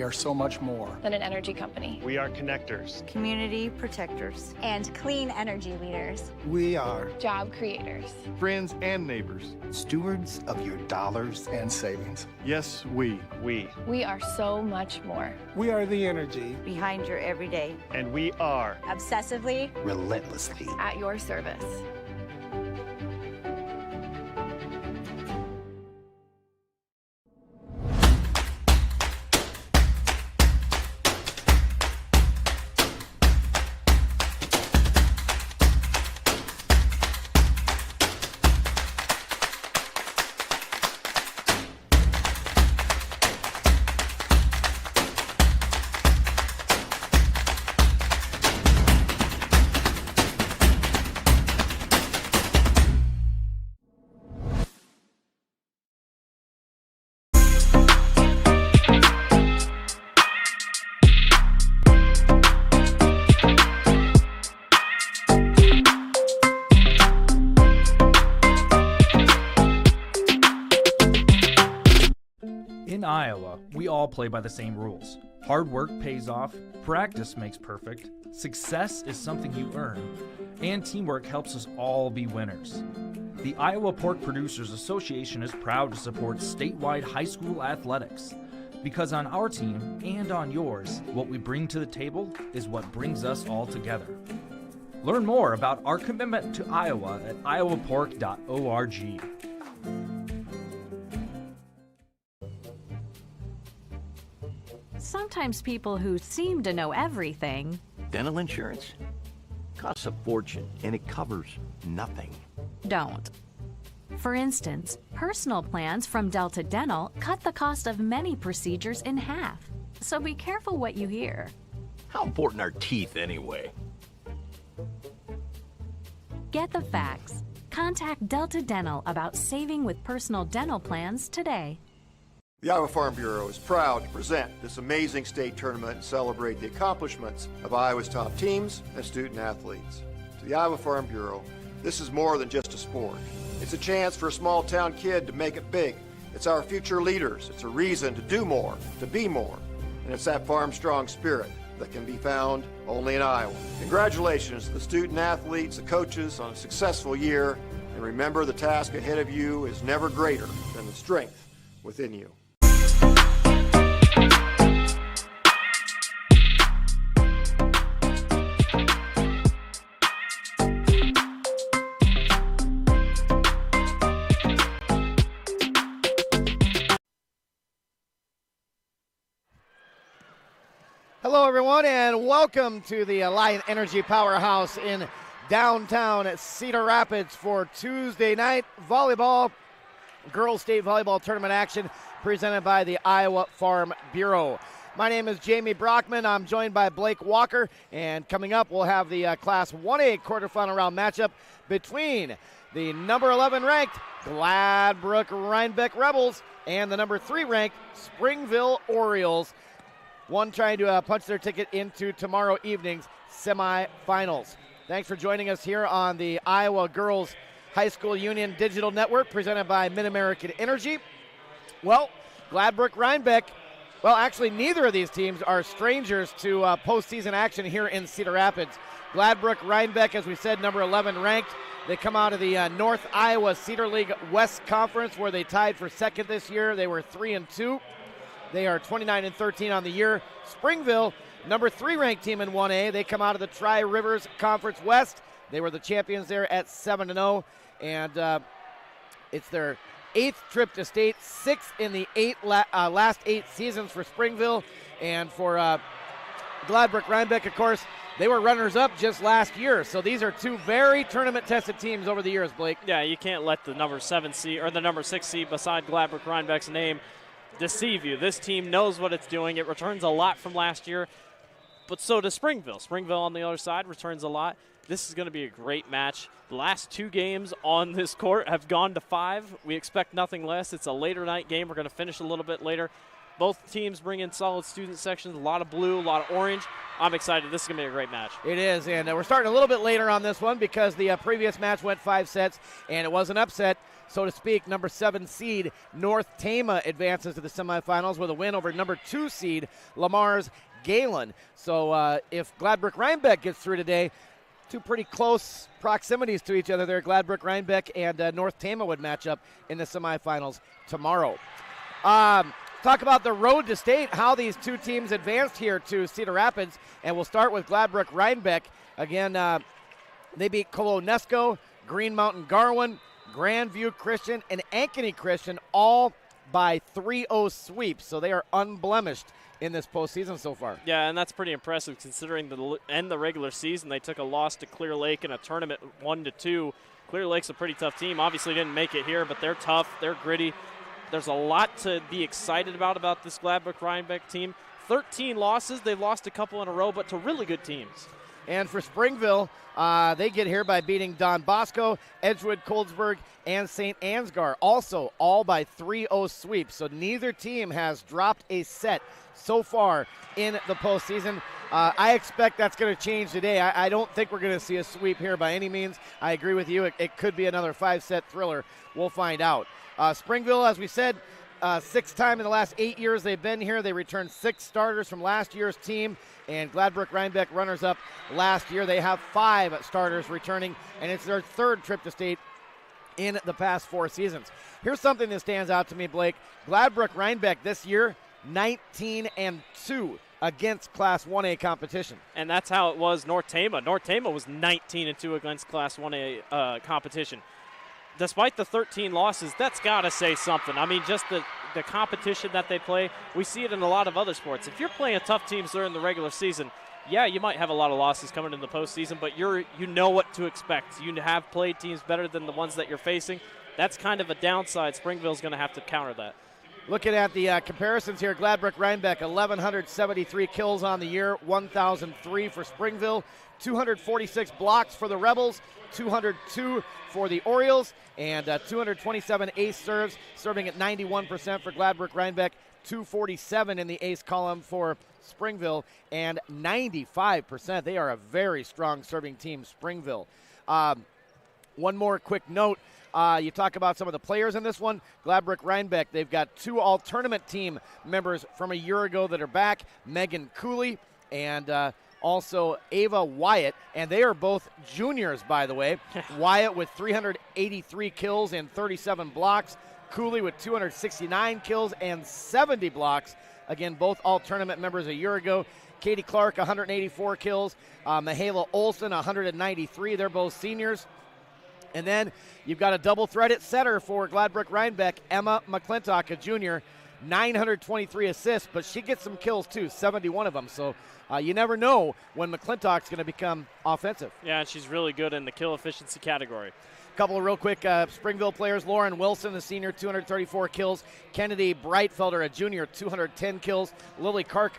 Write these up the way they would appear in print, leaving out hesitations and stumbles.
are so much more than an energy company. We are connectors, community protectors, and clean energy leaders. We are job creators, friends and neighbors, stewards of your dollars and savings. Yes, we are so much more. We are the energy behind your everyday, and we are obsessively, relentlessly at your service. In Iowa, we all play by the same rules. Hard work pays off, practice makes perfect, success is something you earn, and teamwork helps us all be winners. The Iowa Pork Producers Association is proud to support statewide high school athletics. Because on our team, and on yours, what we bring to the table is what brings us all together. Learn more about our commitment to Iowa at iowapork.org. Sometimes people who seem to know everything. Dental insurance costs a fortune and it covers nothing. Don't. For instance, personal plans from Delta Dental cut the cost of many procedures in half. So be careful what you hear. How important are teeth anyway? Get the facts. Contact Delta Dental about saving with personal dental plans today. The Iowa Farm Bureau is proud to present this amazing state tournament and celebrate the accomplishments of Iowa's top teams and student athletes. To the Iowa Farm Bureau, this is more than just a sport. It's a chance for a small town kid to make it big. It's our future leaders. It's a reason to do more, to be more. And it's that farm strong spirit that can be found only in Iowa. Congratulations to the student athletes, the coaches on a successful year. And remember, the task ahead of you is never greater than the strength within you. Hello, everyone, and welcome to the Alliant Energy Powerhouse in downtown Cedar Rapids for Tuesday night volleyball, girls state volleyball tournament action presented by the Iowa Farm Bureau. My name is Jamie Brockman. I'm joined by Blake Walker, and coming up, we'll have the Class 1A quarterfinal round matchup between the number 11 ranked Gladbrook-Reinbeck Rebels and the number 3 ranked Springville Orioles. One trying to punch their ticket into tomorrow evening's semifinals. Thanks for joining us here on the Iowa Girls High School Union Digital Network presented by Mid-American Energy. Well, Gladbrook-Reinbeck, well, actually neither of these teams are strangers to postseason action here in Cedar Rapids. Gladbrook-Reinbeck, as we said, number 11 ranked. They come out of the North Iowa Cedar League West Conference where they tied for second this year. They were 3-2. They are 29-13 on the year. Springville, number 3 ranked team in 1A. They come out of the Tri-Rivers Conference West. They were the champions there at 7-0. And it's their 8th trip to state, 6th in the last 8 seasons for Springville. And for Gladbrook-Reinbeck, of course, they were runners-up just last year. So these are two very tournament-tested teams over the years, Blake. Yeah, you can't let the number 7 seed or the number 6 seed beside Gladbrook-Reinbeck's name deceive you. This team knows what it's doing. It returns a lot from last year, but so does Springville. Springville on the other side returns a lot. This is going to be a great match. The last 2 games on this court have gone to 5. We expect nothing less. It's a later night game. We're going to finish a little bit later. Both teams bring in solid student sections, a lot of blue, a lot of orange. I'm excited. This is going to be a great match. It is, and we're starting a little bit later on this one because the previous match went 5 sets, and it was an upset, so to speak. Number 7 seed North Tama advances to the semifinals with a win over number 2 seed Lamar's Galen. So if Gladbrook-Reinbeck gets through today, two pretty close proximities to each other there. Gladbrook-Reinbeck and North Tama would match up in the semifinals tomorrow. Talk about the road to state, how these two teams advanced here to Cedar Rapids, and we'll start with Gladbrook-Reinbeck. Again, they beat Colonesco, Green Mountain Garwin, Grandview Christian, and Ankeny Christian, all by 3-0 sweeps, so they are unblemished in this postseason so far. Yeah, and that's pretty impressive considering the end of the regular season. They took a loss to Clear Lake in a tournament 1-2. Clear Lake's a pretty tough team. Obviously didn't make it here, but they're tough. They're gritty. There's a lot to be excited about this Gladbrook-Reinbeck team. 13 losses. They've lost a couple in a row, but to really good teams. And for Springville, they get here by beating Don Bosco, Edgewood, Coldsburg, and St. Ansgar. Also, all by 3-0 sweeps. So neither team has dropped a set so far in the postseason. I expect that's going to change today. I don't think we're going to see a sweep here by any means. I agree with you. It could be another 5-set thriller. We'll find out. Springville, as we said, 6th time in the last 8 years they've been here. They returned 6 starters from last year's team, and Gladbrook-Reinbeck runners-up last year. They have 5 starters returning, and it's their 3rd trip to state in the past 4 seasons. Here's something that stands out to me, Blake. Gladbrook-Reinbeck this year, 19-2 against Class 1A competition. And that's how it was North Tama. North Tama was 19-2 against Class 1A competition. Despite the 13 losses, that's got to say something. I mean, just the competition that they play, we see it in a lot of other sports. If you're playing tough teams during the regular season, yeah, you might have a lot of losses coming in the postseason, but you know what to expect. You have played teams better than the ones that you're facing. That's kind of a downside. Springville's going to have to counter that. Looking at the comparisons here, Gladbrook-Reinbeck, 1,173 kills on the year, 1,003 for Springville, 246 blocks for the Rebels, 202 for the Orioles, and 227 ace serves, serving at 91% for Gladbrook-Reinbeck, 247 in the ace column for Springville, and 95%. They are a very strong serving team, Springville. One more quick note. You talk about some of the players in this one. Gladbrook-Reinbeck, they've got 2 all-tournament team members from a year ago that are back, Megan Cooley and also Ava Wyatt, and they are both juniors, by the way. Wyatt with 383 kills and 37 blocks. Cooley with 269 kills and 70 blocks. Again, both all-tournament members a year ago. Katie Clark, 184 kills. Mihaela Olson, 193. They're both seniors. And then you've got a double-threaded setter for Gladbrook-Reinbeck, Emma McClintock, a junior, 923 assists, but she gets some kills too, 71 of them. So you never know when McClintock's going to become offensive. Yeah, and she's really good in the kill efficiency category. Couple of real quick Springville players. Lauren Wilson, a senior, 234 kills. Kennedy Breitfelder, a junior, 210 kills. Lily Clark,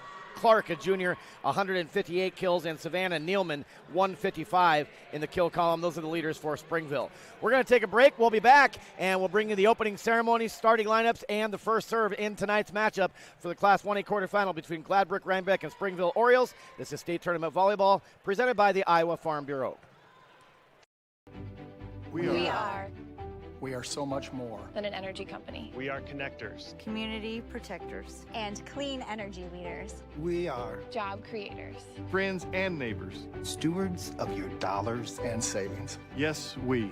a junior, 158 kills, and Savannah Nealman, 155 in the kill column. Those are the leaders for Springville. We're going to take a break. We'll be back, and we'll bring you the opening ceremonies, starting lineups, and the first serve in tonight's matchup for the Class 1A quarterfinal between Gladbrook-Reinbeck and Springville Orioles. This is State Tournament Volleyball, presented by the Iowa Farm Bureau. We are so much more than an energy company. We are connectors. Community protectors. And clean energy leaders. We are Job creators. friends and neighbors. stewards of your dollars And savings. Yes, we.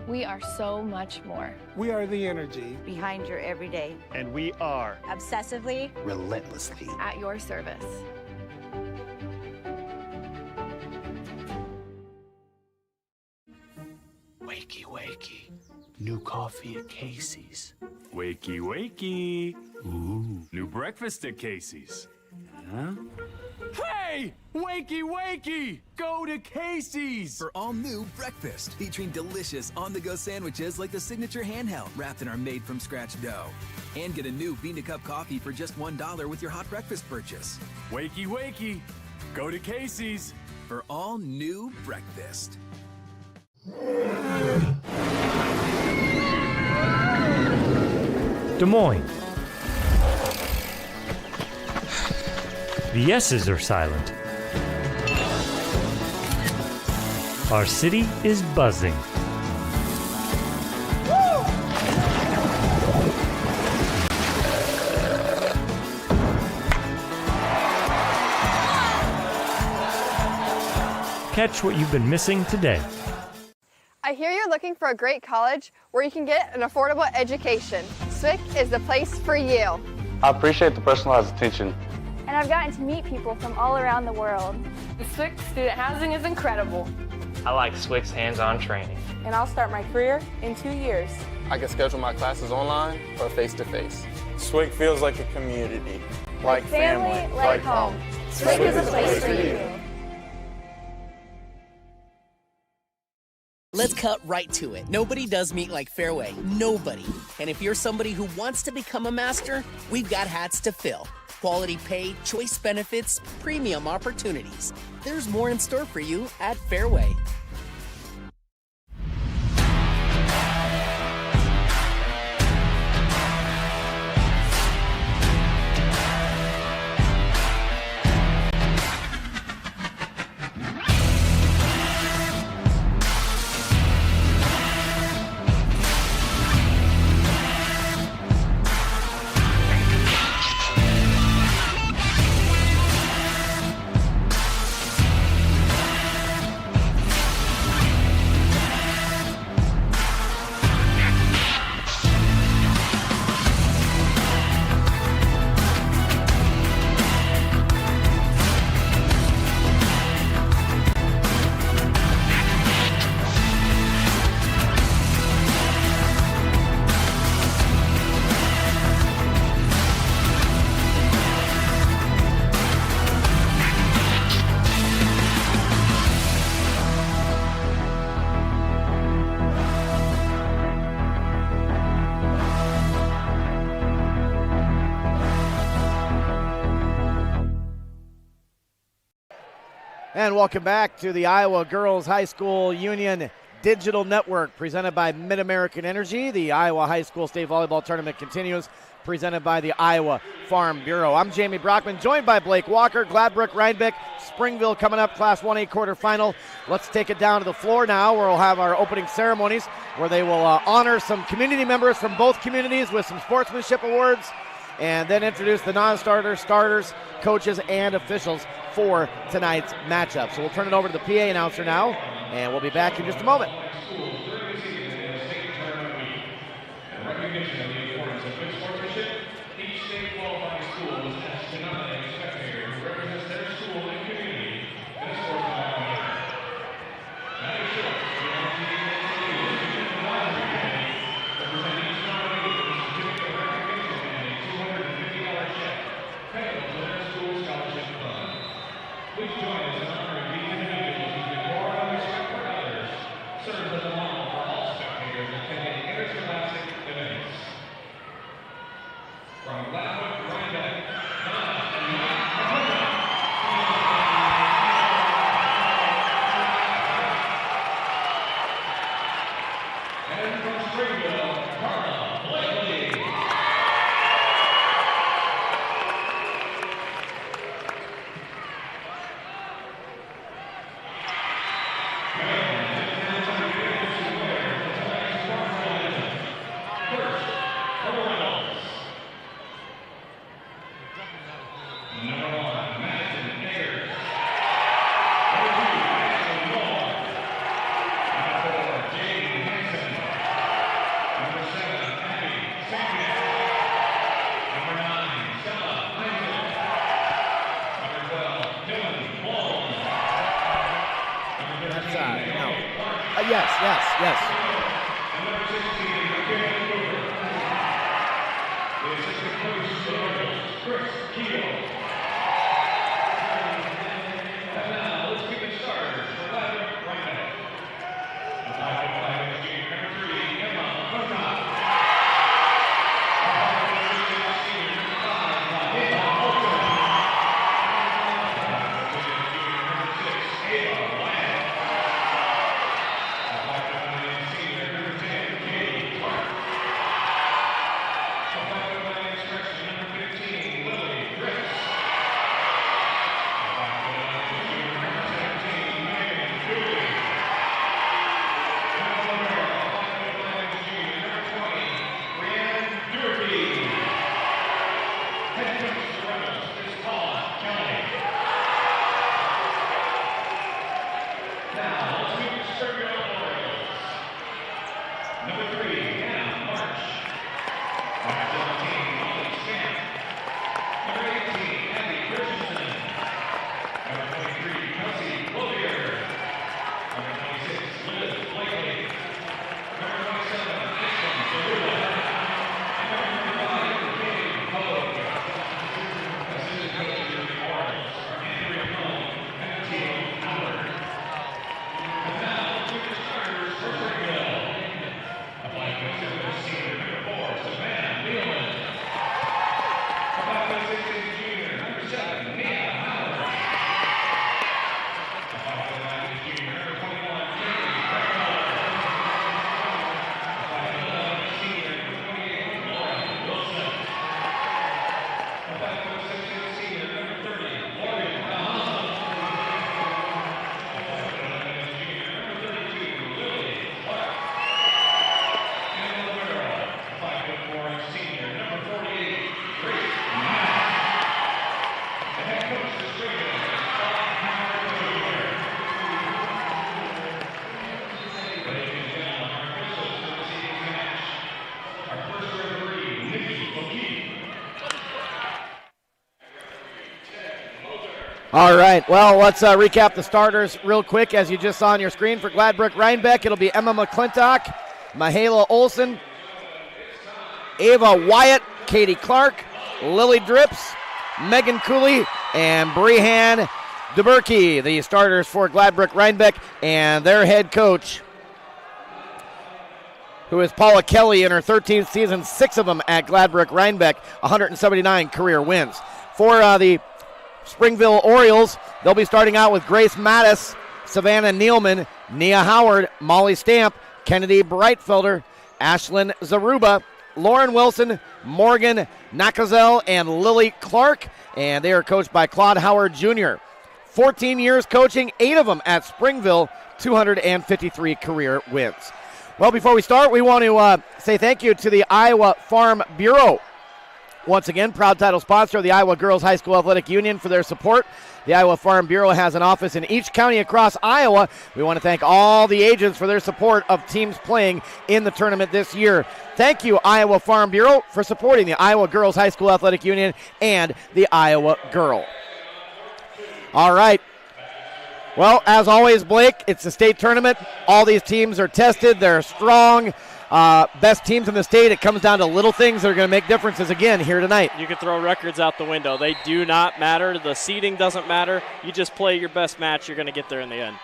We are so much more. We are the energy Behind your everyday. And we are Obsessively. relentlessly. At your service. Wakey, wakey. New coffee at Casey's. Wakey, wakey. Ooh. New breakfast at Casey's. Huh? Hey! Wakey, wakey! Go to Casey's! For all new breakfast, featuring delicious on-the-go sandwiches like the signature handheld wrapped in our made-from-scratch dough. And get a new Bean to Cup coffee for just $1 with your hot breakfast purchase. Wakey, wakey! Go to Casey's! For all new breakfast. Des Moines. The yeses are silent. Our city is buzzing. Catch what you've been missing today. I hear you're looking for a great college where you can get an affordable education. SWIC is the place for you. I appreciate the personalized attention. And I've gotten to meet people from all around the world. The SWIC student housing is incredible. I like SWIC's hands-on training. And I'll start my career in 2 years. I can schedule my classes online or face-to-face. SWIC feels like a community. Like family, like home. SWIC is a place for you. Let's cut right to it. Nobody does meet like Fairway. Nobody. And if you're somebody who wants to become a master, we've got hats to fill. Quality pay, choice benefits, premium opportunities. There's more in store for you at Fairway. And welcome back to the Iowa Girls High School Union Digital Network, presented by Mid-American Energy. The Iowa High School State Volleyball Tournament continues, presented by the Iowa Farm Bureau. I'm Jamie Brockman, joined by Blake Walker, Gladbrook-Reinbeck, Springville coming up, Class 1A quarterfinal. Let's take it down to the floor now, where we'll have our opening ceremonies, where they will honor some community members from both communities with some sportsmanship awards, and then introduce the non-starters, starters, coaches, and officials for tonight's matchup. So we'll turn it over to the PA announcer now, and we'll be back in just a moment. Yes. All right, well, let's recap the starters real quick. As you just saw on your screen for Gladbrook-Reinbeck, it'll be Emma McClintock, Mahala Olson, Ava Wyatt, Katie Clark, Lily Drips, Megan Cooley, and Brehan DeBurkey, the starters for Gladbrook-Reinbeck, and their head coach, who is Paula Kelly in her 13th season, 6 of them at Gladbrook-Reinbeck, 179 career wins. For the Springville Orioles, they'll be starting out with Grace Mattis, Savannah Nealman, Nia Howard, Molly Stamp, Kennedy Breitfelder, Ashlyn Zaruba, Lauren Wilson, Morgan Nakazel, and Lily Clark, and they are coached by Claude Howard Jr. 14 years coaching, 8 of them at Springville, 253 career wins. Well, before we start, we want to say thank you to the Iowa Farm Bureau. Once again, proud title sponsor of the Iowa Girls High School Athletic Union for their support. The Iowa Farm Bureau has an office in each county across Iowa. We want to thank all the agents for their support of teams playing in the tournament this year. Thank you, Iowa Farm Bureau, for supporting the Iowa Girls High School Athletic Union and the Iowa Girl. All right. Well, as always, Blake, it's a state tournament. All these teams are tested. They're strong. Best teams in the state. It comes down to little things that are going to make differences again here tonight. You can throw records out the window. They do not matter. The seeding doesn't matter. You just play your best match. You're going to get there in the end.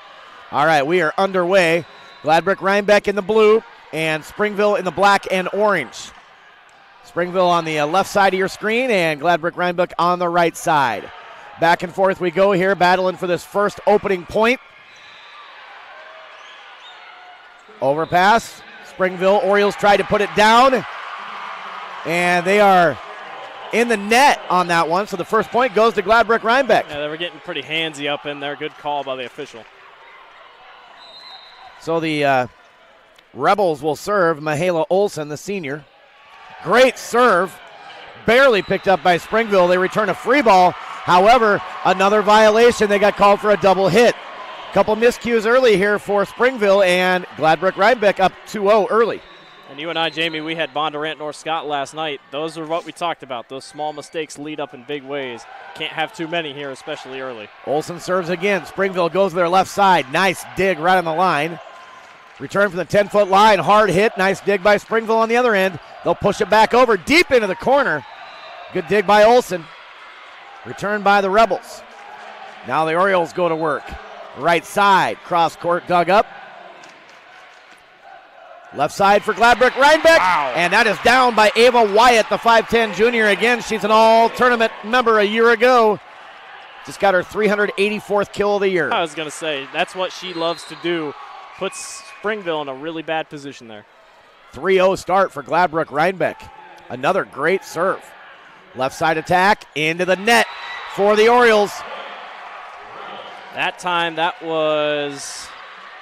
All right, we are underway. Gladbrook-Reinbeck in the blue and Springville in the black and orange. Springville on the left side of your screen and Gladbrook-Reinbeck on the right side. Back and forth we go here, battling for this first opening point. Overpass. Springville Orioles tried to put it down, and they are in the net on that one, so the first point goes to Gladbrook-Reinbeck. Yeah, they were getting pretty handsy up in there. Good call by the official. So the Rebels will serve Mahala Olson, the senior. Great serve. Barely picked up by Springville. They return a free ball. However, another violation. They got called for a double hit. Couple miscues early here for Springville, and Gladbrook-Reinbeck up 2-0 early. And you and I, Jamie, we had Bondurant North Scott last night. Those are what we talked about. Those small mistakes lead up in big ways. Can't have too many here, especially early. Olson serves again. Springville goes to their left side. Nice dig right on the line. Return from the 10-foot line. Hard hit. Nice dig by Springville on the other end. They'll push it back over deep into the corner. Good dig by Olson. Return by the Rebels. Now the Orioles go to work. Right side, cross court dug up. Left side for Gladbrook-Reinbeck. Wow. And that is down by Ava Wyatt, the 5'10 junior. Again, she's an all-tournament member a year ago. Just got her 384th kill of the year. I was going to say, that's what she loves to do. Puts Springville in a really bad position there. 3-0 start for Gladbrook-Reinbeck. Another great serve. Left side attack into the net for the Orioles. That time, that was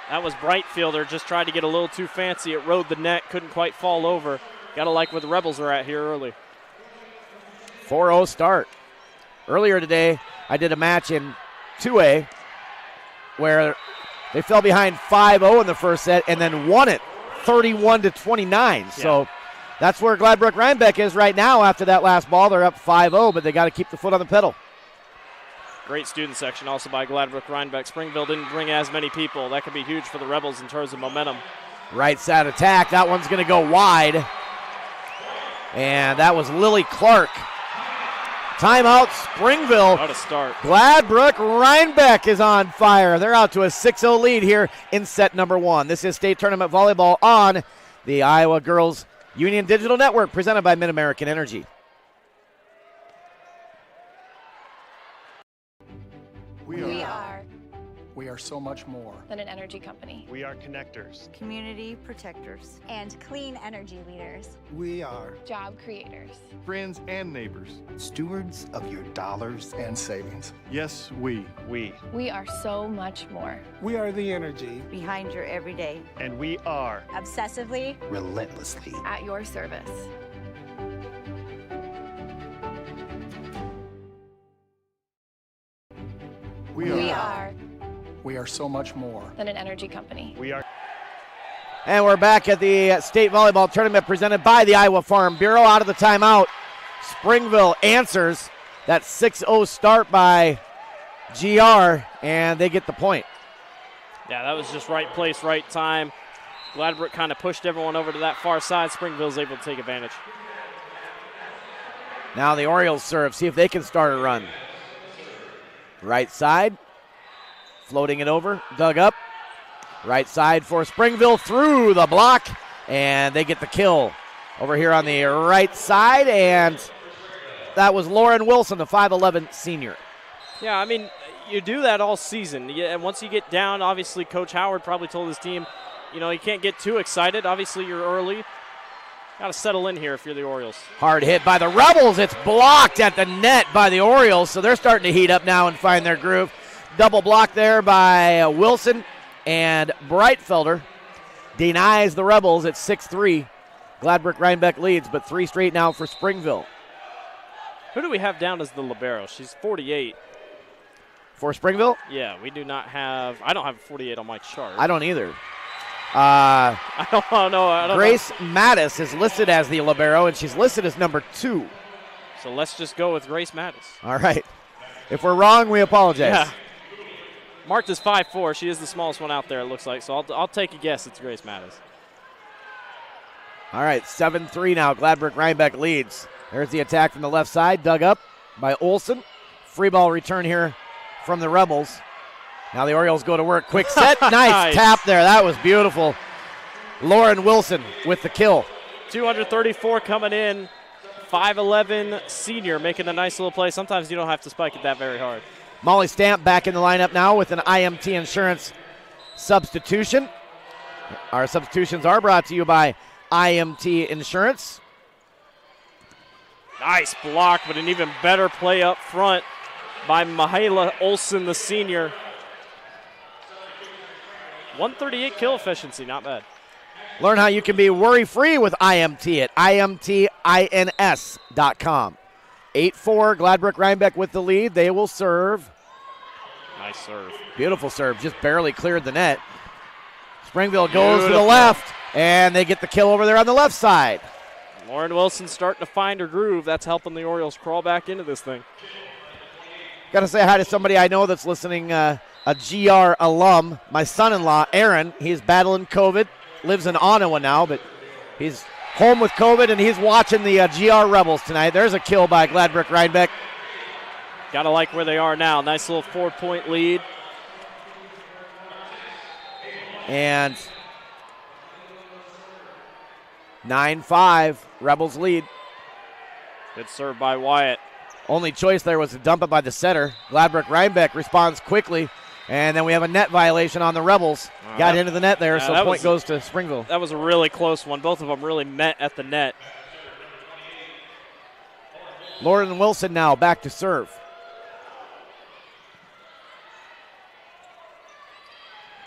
Breitfelder, just tried to get a little too fancy. It rode the net, couldn't quite fall over. Got to like where the Rebels are at here early. 4-0 start. Earlier today, I did a match in 2A where They fell behind 5-0 in the first set and then won it 31-29. So that's where Gladbrook-Reinbeck is right now after that last ball. They're up 5-0, but they got to keep the foot on the pedal. Great student section also by Gladbrook-Reinbeck. Springville didn't bring as many people. That could be huge for the Rebels in terms of momentum. Right side attack. That one's going to go wide. And that was Lily Clark. Timeout, Springville. What a start. Gladbrook-Reinbeck is on fire. They're out to a 6-0 lead here in set number 1. This is State Tournament Volleyball on the Iowa Girls Union Digital Network, presented by Mid-American Energy. We are so much more than an energy company. We are connectors, community protectors, and clean energy leaders. We are job creators, friends and neighbors, stewards of your dollars and savings. Yes, we. We are so much more. We are the energy behind your everyday. And we are obsessively, relentlessly at your service. We are so much more than an energy company. We are. And we're back at the state volleyball tournament presented by the Iowa Farm Bureau. Out of the timeout, Springville answers that 6-0 start by GR, and they get the point. Yeah, that was just right place, right time. Gladbrook kind of pushed everyone over to that far side. Springville's able to take advantage. Now the Orioles serve, see if they can start a run. Right side, floating it over, dug up. Right side for Springville, through the block, and they get the kill over here on the right side, and that was Lauren Wilson, the 5'11 senior. Yeah, I mean, you do that all season. And once you get down, obviously Coach Howard probably told his team, you know, you can't get too excited. Obviously, you're early. Got to settle in here if you're the Orioles. Hard hit by the Rebels. It's blocked at the net by the Orioles, so they're starting to heat up now and find their groove. Double block there by Wilson, and Breitfelder denies the Rebels at 6-3. Gladbrook-Reinbeck leads, but 3 straight now for Springville. Who do we have down as the libero? She's 48. For Springville? Yeah, we do not have – I don't have 48 on my chart. I don't either. I don't know. Grace Mattis is listed as the libero, and she's listed as number 2. So let's just go with Grace Mattis. All right. If we're wrong, we apologize. Yeah. Marked as 5'4". She is the smallest one out there, it looks like. So I'll take a guess it's Grace Mattis. All right, 7-3 now. Gladbrook-Reinbeck leads. There's the attack from the left side, dug up by Olsen. Free ball return here from the Rebels. Now the Orioles go to work. Quick set. Nice tap there. That was beautiful. Lauren Wilson with the kill. 234 coming in. 5'11 senior making a nice little play. Sometimes you don't have to spike it that very hard. Molly Stamp back in the lineup now with an IMT Insurance substitution. Our substitutions are brought to you by IMT Insurance. Nice block, but an even better play up front by Mihaela Olsen, the senior. 138 kill efficiency, not bad. Learn how you can be worry-free with IMT at imtins.com. 8-4, Gladbrook-Reinbeck with the lead. They will serve. Nice serve. Beautiful serve, just barely cleared the net. Springville goes to the left, and they get the kill over there on the left side. Lauren Wilson starting to find her groove. That's helping the Orioles crawl back into this thing. Got to say hi to somebody I know that's listening, a GR alum, my son-in-law, Aaron. He's battling COVID, lives in Ottawa now, but he's home with COVID, and he's watching the GR Rebels tonight. There's a kill by Gladbrook-Reinbeck. Got to like where they are now. Nice little 4-point lead. And 9-5, Rebels lead. Good serve by Wyatt. Only choice there was to dump it by the setter. Gladbrook-Reinbeck responds quickly, and then we have a net violation on the Rebels. Got into the net there, so point goes to Springville. That was a really close one. Both of them really met at the net. Lauren Wilson now back to serve.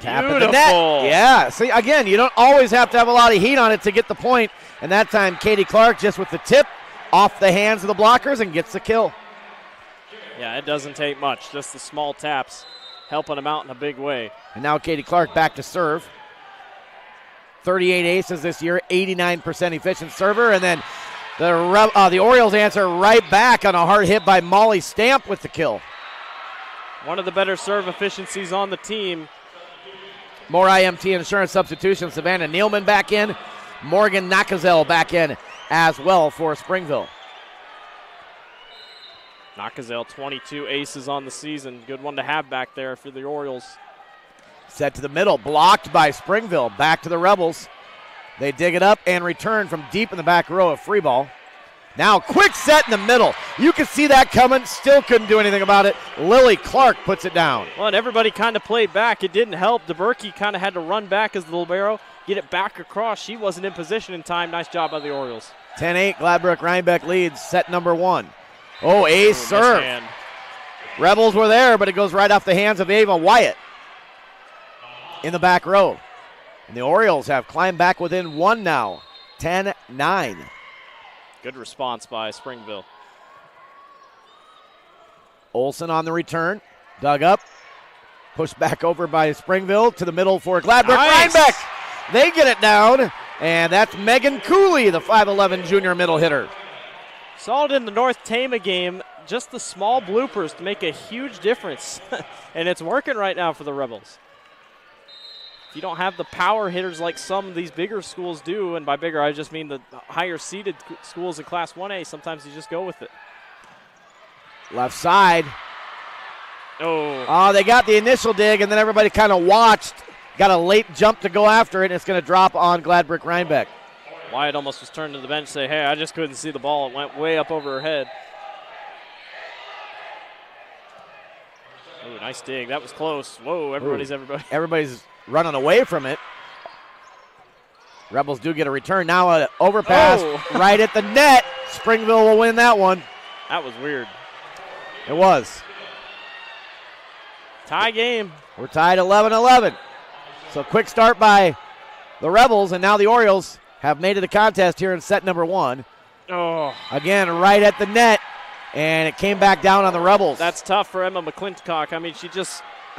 Tap at the net. Yeah, see, again, you don't always have to have a lot of heat on it to get the point. And that time, Katie Clark just with the tip off the hands of the blockers and gets the kill. Yeah, it doesn't take much. Just the small taps helping them out in a big way. And now Katie Clark back to serve. 38 aces this year, 89% efficient server, and then the Orioles answer right back on a hard hit by Molly Stamp with the kill. One of the better serve efficiencies on the team. More IMT insurance substitution. Savannah Nealman back in. Morgan Nakazel back in as well for Springville. Nakazel, 22 aces on the season. Good one to have back there for the Orioles. Set to the middle, blocked by Springville. Back to the Rebels. They dig it up and return from deep in the back row of free ball. Now quick set in the middle. You could see that coming, still couldn't do anything about it. Lily Clark puts it down. Well, and everybody kind of played back. It didn't help. DeBerkey kind of had to run back as the libero, get it back across. She wasn't in position in time. Nice job by the Orioles. 10-8, Gladbrook-Reinbeck leads set number 1. Oh, ace serve. Rebels were there, but it goes right off the hands of Ava Wyatt in the back row. And the Orioles have climbed back within 1 now, 10-9. Good response by Springville. Olsen on the return, dug up, pushed back over by Springville to the middle for Gladbrook-Reinbeck. Nice. They get it down, and that's Megan Cooley, the 5'11 junior middle hitter. Saw it in the North Tama game, just the small bloopers to make a huge difference. And it's working right now for the Rebels. If you don't have the power hitters like some of these bigger schools do, and by bigger I just mean the higher seeded schools in Class 1A, sometimes you just go with it. Left side. Oh, they got the initial dig, and then everybody kind of watched. Got a late jump to go after it, and it's going to drop on Gladbrook-Reinbeck. Wyatt almost was turned to the bench to say, hey, I just couldn't see the ball. It went way up over her head. Oh, nice dig. That was close. Whoa, everybody's. Everybody's running away from it. Rebels do get a return. Now an overpass right at the net. Springville will win that one. That was weird. It was. Tie game. We're tied 11-11. So quick start by the Rebels, and now the Orioles have made it a contest here in set number 1. Oh. Again, right at the net, and it came back down on the Rebels. That's tough for Emma McClintock. I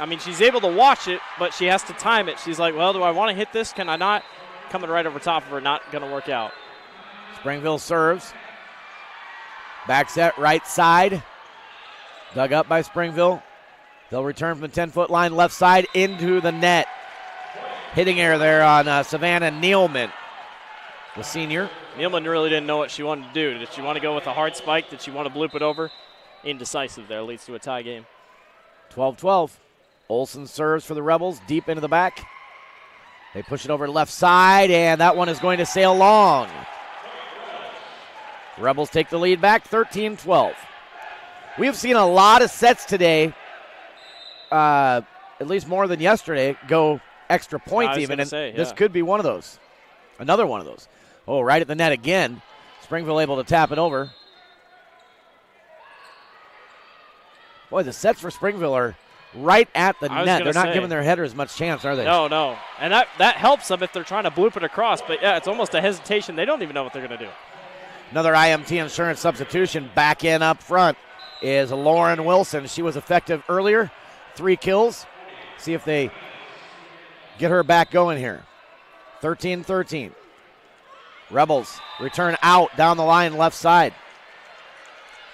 mean, she's able to watch it, but she has to time it. She's like, well, do I want to hit this? Can I not? Coming right over top of her, not going to work out. Springville serves. Back set, right side. Dug up by Springville. They'll return from the 10-foot line, left side into the net. Hitting error there on Savannah Nealman, the senior. Nealman really didn't know what she wanted to do. Did she want to go with a hard spike? Did she want to bloop it over? Indecisive there, leads to a tie game. 12-12. Olsen serves for the Rebels, deep into the back. They push it over to left side, and that one is going to sail long. Rebels take the lead back, 13-12. We have seen a lot of sets today, at least more than yesterday, go extra points even, and this could be one of those. Another one of those. Oh, right at the net again. Springville able to tap it over. Boy, the sets for Springville are right at the net. They're not giving their headers much chance, are they? No. And that helps them if they're trying to bloop it across. But, yeah, it's almost a hesitation. They don't even know what they're going to do. Another IMT insurance substitution back in up front is Lauren Wilson. She was effective earlier. 3 kills. See if they get her back going here. 13-13. Rebels return out down the line left side.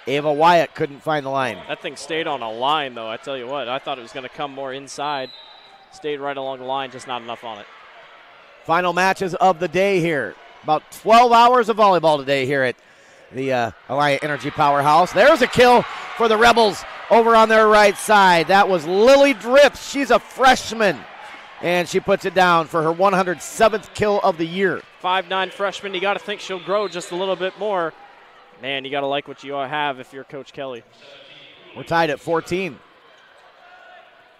Ava Wyatt couldn't find the line. That thing stayed on a line, though. I tell you what, I thought it was going to come more inside. Stayed right along the line, just not enough on it. Final matches of the day here. About 12 hours of volleyball today here at the Alliant Energy Powerhouse. There's a kill for the Rebels over on their right side. That was Lily Drips. She's a freshman, and she puts it down for her 107th kill of the year. 5'9" freshman. You got to think she'll grow just a little bit more. Man, you got to like what you have if you're Coach Kelly. We're tied at 14.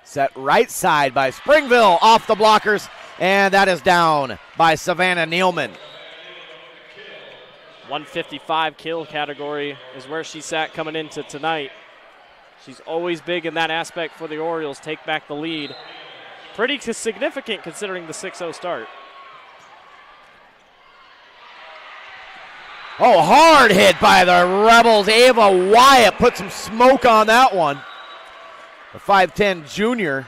Set right side by Springville off the blockers, and that is down by Savannah Nealman. 155 kill category is where she sat coming into tonight. She's always big in that aspect for the Orioles. Take back the lead. Pretty significant considering the 6-0 start. Oh, hard hit by the Rebels. Ava Wyatt put some smoke on that one. The 5'10 junior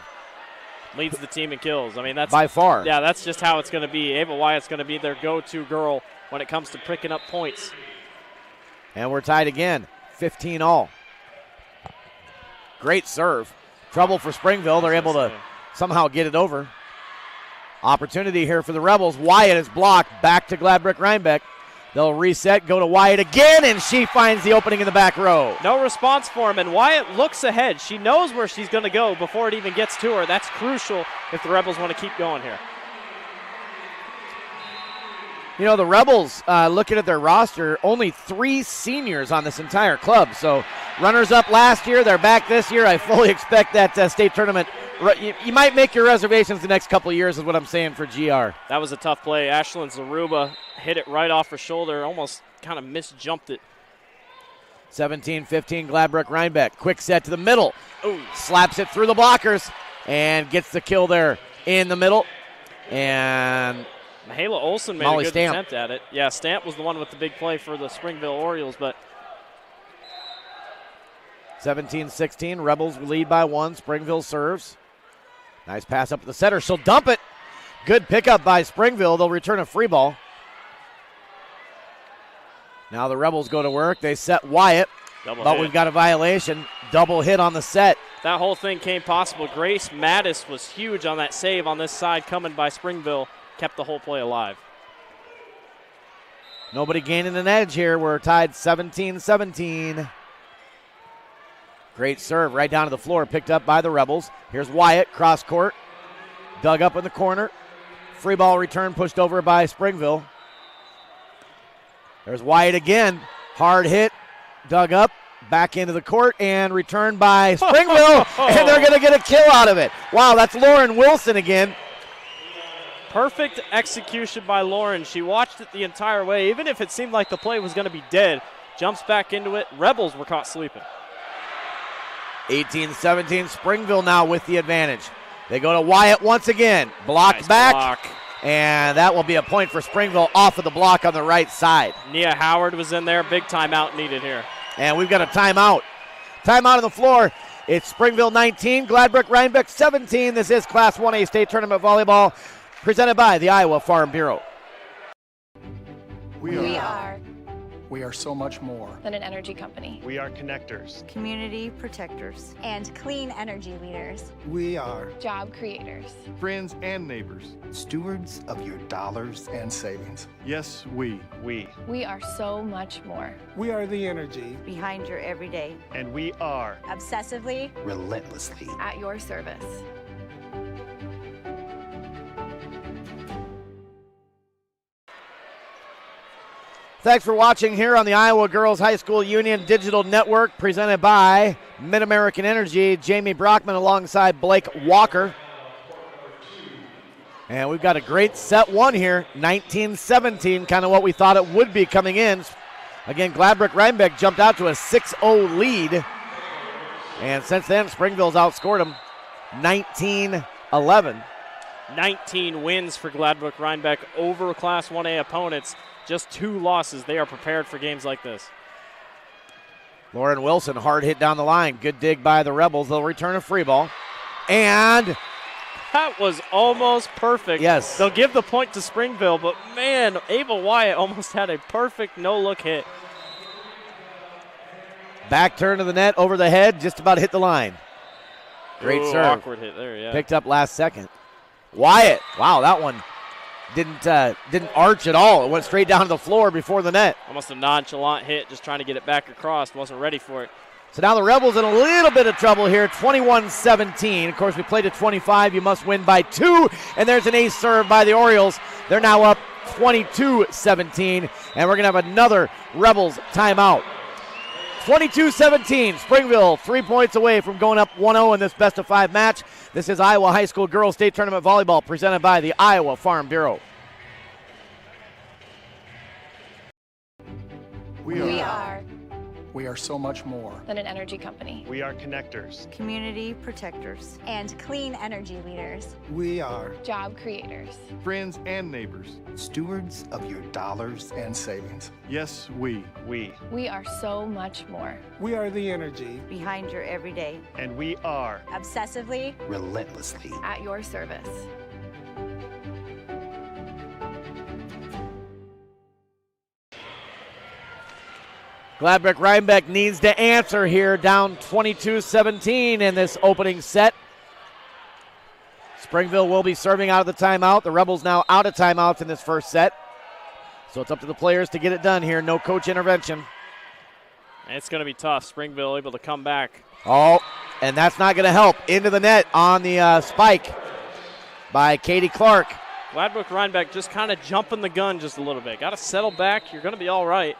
leads the team in kills. I mean, that's by far. Yeah, that's just how it's going to be. Ava Wyatt's going to be their go-to girl when it comes to picking up points. And we're tied again, 15 all. Great serve. Trouble for Springville. They're able to somehow get it over. Opportunity here for the Rebels. Wyatt is blocked. Back to Gladbrook-Reinbeck. They'll reset, go to Wyatt again, and she finds the opening in the back row. No response for him, and Wyatt looks ahead. She knows where she's going to go before it even gets to her. That's crucial if the Rebels want to keep going here. You know, the Rebels, looking at their roster, only 3 seniors on this entire club. So runners-up last year, they're back this year. I fully expect that state tournament. You might make your reservations the next couple of years is what I'm saying for GR. That was a tough play. Ashlyn Zaruba hit it right off her shoulder, almost kind of misjumped it. 17-15 Gladbrook-Reinbeck. Quick set to the middle. Ooh. Slaps it through the blockers and gets the kill there in the middle. And Mahela Olson made Molly a good Stamp. attempt at it. Yeah, Stamp was the one with the big play for the Springville Orioles, but 17-16, Rebels lead by 1. Springville serves. Nice pass up to the center. She'll dump it. Good pickup by Springville. They'll return a free ball. Now the Rebels go to work. They set Wyatt, but we've got a violation. Double hit on the set. That whole thing came possible. Grace Mattis was huge on that save on this side coming by Springville. Kept the whole play alive. Nobody gaining an edge here. We're tied 17-17. Great serve right down to the floor, picked up by the Rebels. Here's Wyatt, cross court, dug up in the corner. Free ball return pushed over by Springville. There's Wyatt again, hard hit, dug up, back into the court, and returned by Springville, and they're going to get a kill out of it. Wow, that's Lauren Wilson again. Perfect execution by Lauren. She watched it the entire way, even if it seemed like the play was going to be dead. Jumps back into it. Rebels were caught sleeping. 18-17, Springville now with the advantage. They go to Wyatt once again. Blocked Nice back. block. And that will be a point for Springville off of the block on the right side. Nia Howard was in there. Big timeout needed here. And we've got a timeout. Timeout on the floor. It's Springville 19, Gladbrook-Reinbeck 17. This is Class 1A State Tournament Volleyball presented by the Iowa Farm Bureau. We are so much more than an energy company. We are connectors. Community protectors. And clean energy leaders. We are Job creators. friends and neighbors. stewards of your dollars. And savings. Yes, we. We are so much more. We are the energy. Behind your everyday. And we are Obsessively. Relentlessly. At your service. Thanks for watching here on the Iowa Girls High School Union Digital Network presented by Mid-American Energy. Jamie Brockman alongside Blake Walker. And we've got a great set one here, 19-17, kind of what we thought it would be coming in. Again, Gladbrook-Reinbeck jumped out to a 6-0 lead. And since then, Springville's outscored them 19-11. 19 wins for Gladbrook-Reinbeck over Class 1A opponents. Just 2 losses. They are prepared for games like this. Lauren Wilson, hard hit down the line. Good dig by the Rebels. They'll return a free ball. And that was almost perfect. Yes. They'll give the point to Springville, but man, Ava Wyatt almost had a perfect no-look hit. Back turn to the net, over the head, just about hit the line. Great serve. Awkward hit there, yeah. Picked up last second. Wyatt, wow, that one didn't arch at all. It went straight down to the floor before the net. Almost a nonchalant hit, just trying to get it back across. Wasn't ready for it. So now the Rebels in a little bit of trouble here, 21-17. Of course, we played at 25. You must win by 2. And there's an ace serve by the Orioles. They're now up 22-17. And we're going to have another Rebels timeout. 22-17, Springville 3 points away from going up 1-0 in this best-of-5 match. This is Iowa High School Girls State Tournament Volleyball presented by the Iowa Farm Bureau. We are We are so much more than an energy company. We are connectors. Community protectors. And clean energy leaders. We are Job creators. friends and neighbors. stewards of your dollars. And savings. Yes, we. We are so much more. We are the energy Behind your everyday. And we are Obsessively. relentlessly. At your service. Gladbrook-Reinbeck needs to answer here, down 22-17 in this opening set. Springville will be serving out of the timeout. The Rebels now out of timeouts in this first set. So it's up to the players to get it done here. No coach intervention. It's going to be tough. Springville able to come back. Oh, and that's not going to help. Into the net on the spike by Katie Clark. Gladbrook-Reinbeck just kind of jumping the gun just a little bit. Got to settle back. You're going to be all right.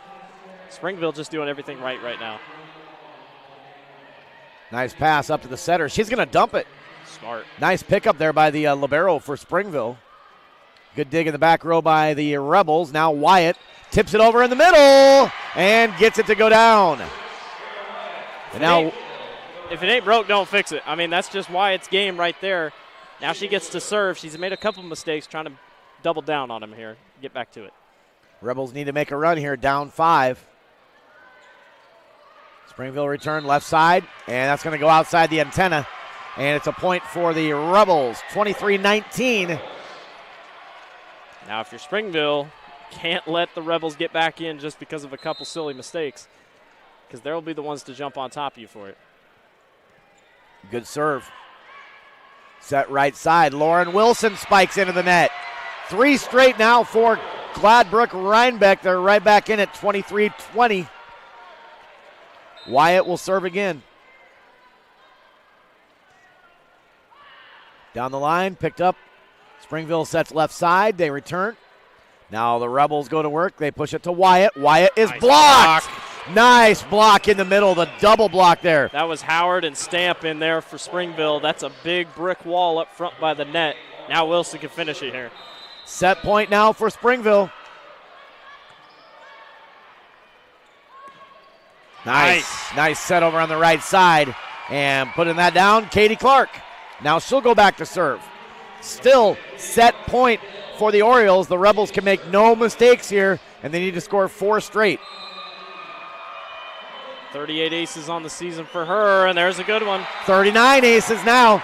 Springville just doing everything right now. Nice pass up to the setter. She's going to dump it. Smart. Nice pickup there by the libero for Springville. Good dig in the back row by the Rebels. Now Wyatt tips it over in the middle and gets it to go down. And now, if it ain't broke, don't fix it. I mean, that's just Wyatt's game right there. Now she gets to serve. She's made a couple mistakes trying to double down on him here. Get back to it. Rebels need to make a run here, down 5. Springville return left side, and that's going to go outside the antenna. And it's a point for the Rebels, 23-19. Now, if you're Springville, can't let the Rebels get back in just because of a couple silly mistakes, because they'll be the ones to jump on top of you for it. Good serve. Set right side. Lauren Wilson spikes into the net. 3 straight now for Gladbrook-Reinbeck. They're right back in at 23-20. Wyatt will serve again. Down the line, picked up. Springville sets left side. They return. Now the Rebels go to work. They push it to Wyatt. Wyatt is blocked. Nice block in the middle, the double block there. That was Howard and Stamp in there for Springville. That's a big brick wall up front by the net. Now Wilson can finish it here. Set point now for Springville. Nice set over on the right side. And putting that down, Katie Clark. Now she'll go back to serve. Still set point for the Orioles. The Rebels can make no mistakes here, and they need to score 4 straight. 38 aces on the season for her, and there's a good one. 39 aces now.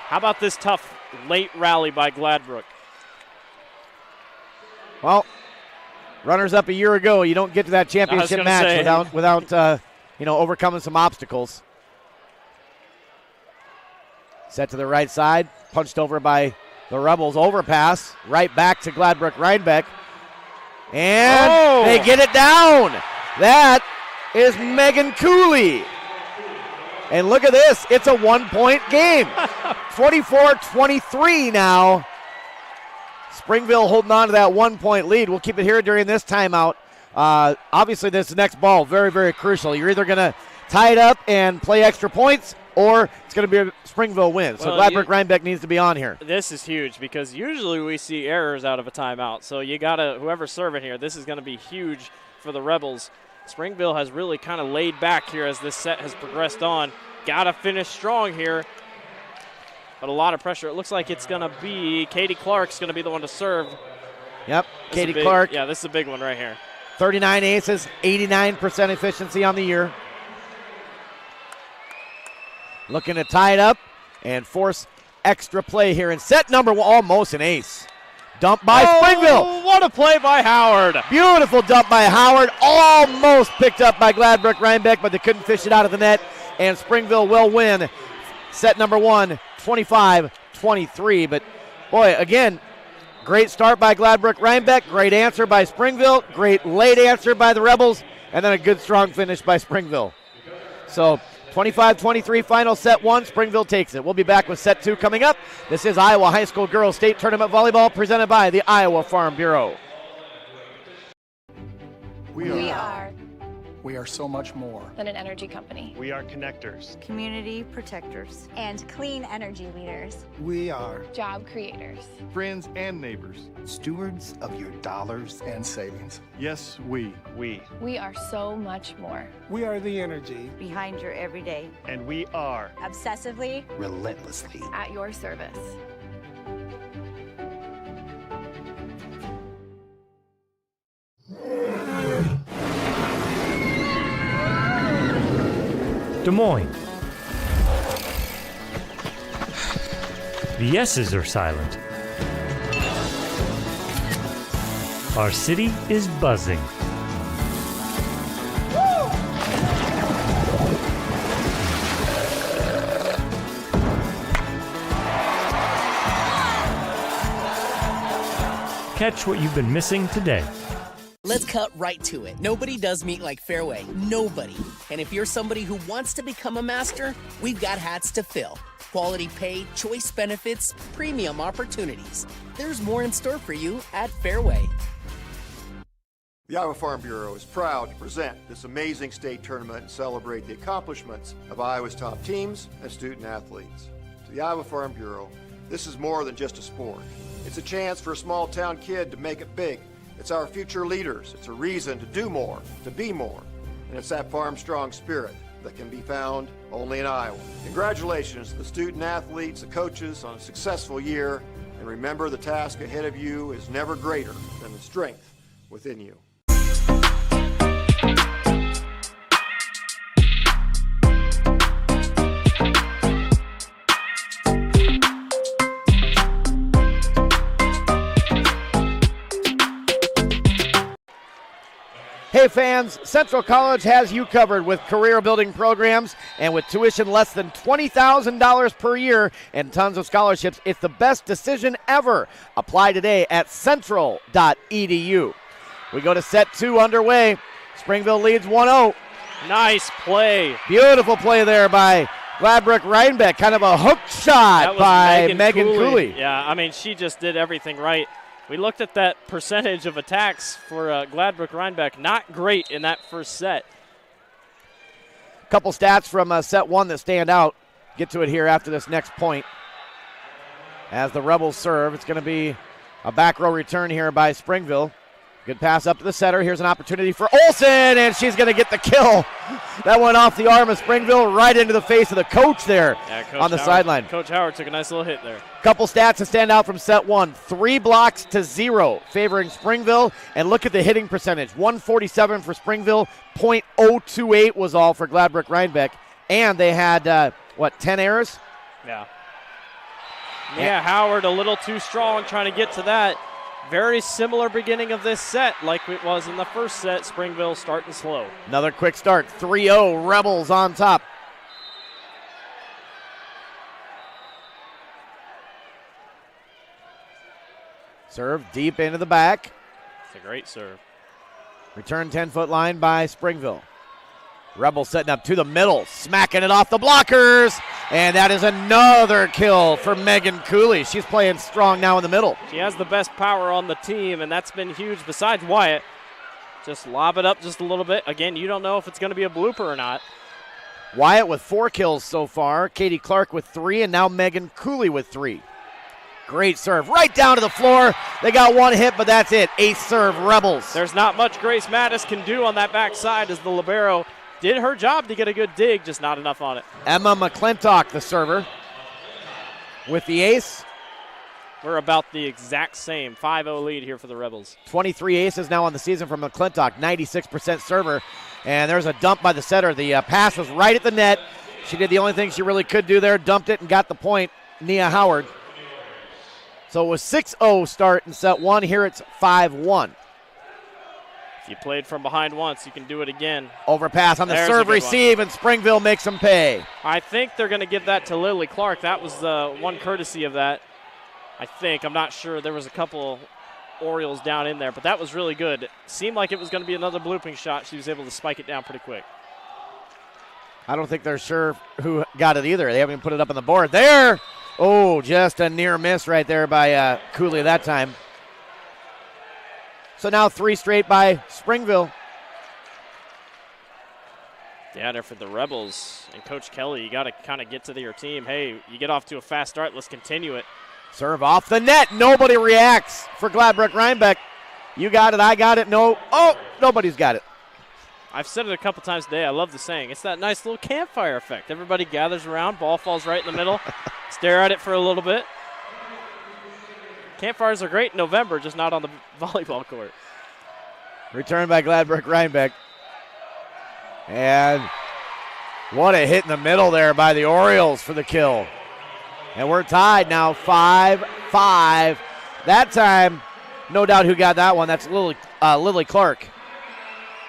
How about this tough late rally by Gladbrook? Well, runners up a year ago. You don't get to that championship match without overcoming some obstacles. Set to the right side, punched over by the Rebels. Overpass, right back to Gladbrook-Reinbeck. And they get it down. That is Megan Cooley. And look at this. It's a 1-point game. 24-23 now. Springville holding on to that 1-point lead. We'll keep it here during this timeout. Obviously, this next ball, very, very crucial. You're either going to tie it up and play extra points, or it's going to be a Springville win. So Gladbrook-Reinbeck needs to be on here. This is huge because usually we see errors out of a timeout. So you got to, whoever's serving here, this is going to be huge for the Rebels. Springville has really kind of laid back here as this set has progressed on. Got to finish strong here. But a lot of pressure. It looks like it's going to be Katie Clark's going to be the one to serve. Yep, Katie Clark. Yeah, this is a big one right here. 39 aces, 89% efficiency on the year. Looking to tie it up and force extra play here in set number 1. Almost an ace. Dump by Springville. What a play by Howard. Beautiful dump by Howard. Almost picked up by Gladbrook-Reinbeck, but they couldn't fish it out of the net. And Springville will win set number 1, 25-23. But, boy, again, great start by Gladbrook-Reinbeck. Great answer by Springville. Great late answer by the Rebels. And then a good, strong finish by Springville. So 25-23 final set 1. Springville takes it. We'll be back with set 2 coming up. This is Iowa High School Girls State Tournament Volleyball presented by the Iowa Farm Bureau. We are We are so much more than an energy company. We are connectors. Community protectors. And clean energy leaders. We are Job creators. friends and neighbors. stewards of your dollars. And savings. Yes, we. We are so much more. We are the energy. Behind your everyday. And we are Obsessively. Relentlessly. At your service. Des Moines. The S's are silent. Our city is buzzing. Catch what you've been missing today. Let's cut right to it. Nobody does meet like Fairway. Nobody. And if you're somebody who wants to become a master, we've got hats to fill. Quality pay, choice benefits, premium opportunities. There's more in store for you at Fairway. The Iowa Farm Bureau is proud to present this amazing state tournament and celebrate the accomplishments of Iowa's top teams and student athletes. To the Iowa Farm Bureau, this is more than just a sport. It's a chance for a small town kid to make it big. It's our future leaders. It's a reason to do more, to be more. And it's that farm strong spirit that can be found only in Iowa. Congratulations to the student athletes, the coaches on a successful year. And remember, the task ahead of you is never greater than the strength within you. Hey fans, Central College has you covered with career-building programs, and with tuition less than $20,000 per year and tons of scholarships, it's the best decision ever. Apply today at central.edu. We go to set 2 underway. Springville leads 1-0. Nice play. Beautiful play there by Gladbrook-Reinbeck. Kind of a hook shot by Megan Cooley. Yeah, I mean, she just did everything right. We looked at that percentage of attacks for Gladbrook-Reinbeck. Not great in that first set. Couple stats from set 1 that stand out. Get to it here after this next point. As the Rebels serve, it's going to be a back row return here by Springville. Good pass up to the setter. Here's an opportunity for Olsen, and she's going to get the kill. That went off the arm of Springville right into the face of the coach there on the sideline. Coach Howard took a nice little hit there. Couple stats to stand out from set 1. 3 blocks to 0 favoring Springville. And look at the hitting percentage. 147 for Springville. .028 was all for Gladbrook-Reinbeck. And they had, 10 errors? Yeah. Yeah, Howard a little too strong trying to get to that. Very similar beginning of this set like it was in the first set. Springville starting slow. Another quick start. 3-0, Rebels on top. Serve deep into the back. It's a great serve. Return 10-foot line by Springville. Rebels setting up to the middle, smacking it off the blockers. And that is another kill for Megan Cooley. She's playing strong now in the middle. She has the best power on the team, and that's been huge besides Wyatt. Just lob it up just a little bit. Again, you don't know if it's going to be a blooper or not. Wyatt with 4 kills so far. Katie Clark with 3, and now Megan Cooley with 3. Great serve right down to the floor. They got one hit, but that's it. Ace serve, Rebels. There's not much Grace Mattis can do on that backside as the libero did her job to get a good dig, just not enough on it. Emma McClintock, the server, with the ace. We're about the exact same 5-0 lead here for the Rebels. 23 aces now on the season from McClintock, 96% server. And there's a dump by the setter. The pass was right at the net. She did the only thing she really could do there, dumped it and got the point, Nia Howard. So it was 6-0 start in set 1. Here it's 5-1. If you played from behind once, you can do it again. Overpass on the serve receive, and Springville makes them pay. I think they're going to give that to Lily Clark. That was the one courtesy of that. I think. I'm not sure. There was a couple Orioles down in there, but that was really good. It seemed like it was going to be another blooping shot. She was able to spike it down pretty quick. I don't think they're sure who got it either. They haven't even put it up on the board. There! Oh, just a near miss right there by Cooley that time. So now 3 straight by Springville. Yeah, and for the Rebels and Coach Kelly, you got to kind of get to your team. Hey, you get off to a fast start. Let's continue it. Serve off the net. Nobody reacts for Gladbrook-Reinbeck. You got it. I got it. No. Oh, nobody's got it. I've said it a couple times today. I love the saying. It's that nice little campfire effect. Everybody gathers around. Ball falls right in the middle. Stare at it for a little bit. Campfires are great in November, just not on the volleyball court. Return by Gladbrook-Reinbeck. And what a hit in the middle there by the Orioles for the kill. And we're tied now, 5-5. That time, no doubt who got that one. That's Lily Clark.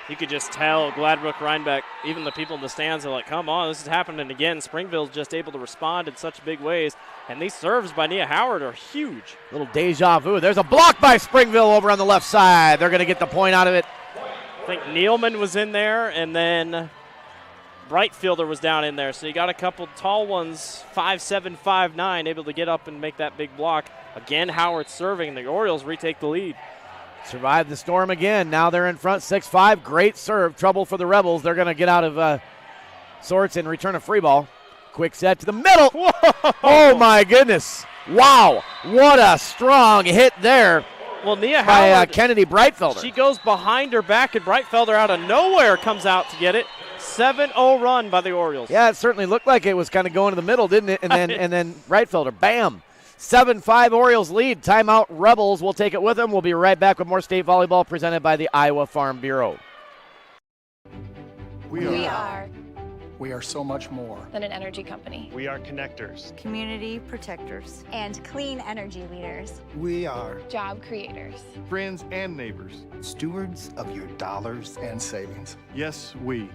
You could just tell Gladbrook-Reinbeck, even the people in the stands are like, come on, this is happening again. Springville's just able to respond in such big ways. And these serves by Nia Howard are huge. Little deja vu. There's a block by Springville over on the left side. They're going to get the point out of it. I think Nealman was in there, and then Brightfielder was down in there. So you got a couple tall ones, 5'7", 5'9", able to get up and make that big block. Again, Howard serving, and the Orioles retake the lead. Survived the storm again. Now they're in front, 6-5. Great serve. Trouble for the Rebels. They're going to get out of sorts and return a free ball. Quick set to the middle. Whoa. Oh, my goodness. Wow. What a strong hit there. Well, Nia Howard, by Kennedy Brightfelder. She goes behind her back, and Brightfelder out of nowhere comes out to get it. 7-0 run by the Orioles. Yeah, it certainly looked like it was kind of going to the middle, didn't it? And then Brightfelder, bam. 7-5 Orioles lead. Timeout Rebels. We'll take it with them. We'll be right back with more state volleyball presented by the Iowa Farm Bureau. We are so much more than an energy company. We are connectors. Community protectors. And clean energy leaders. We are Job creators. Friends and neighbors. Stewards of your dollars And savings. Yes, we.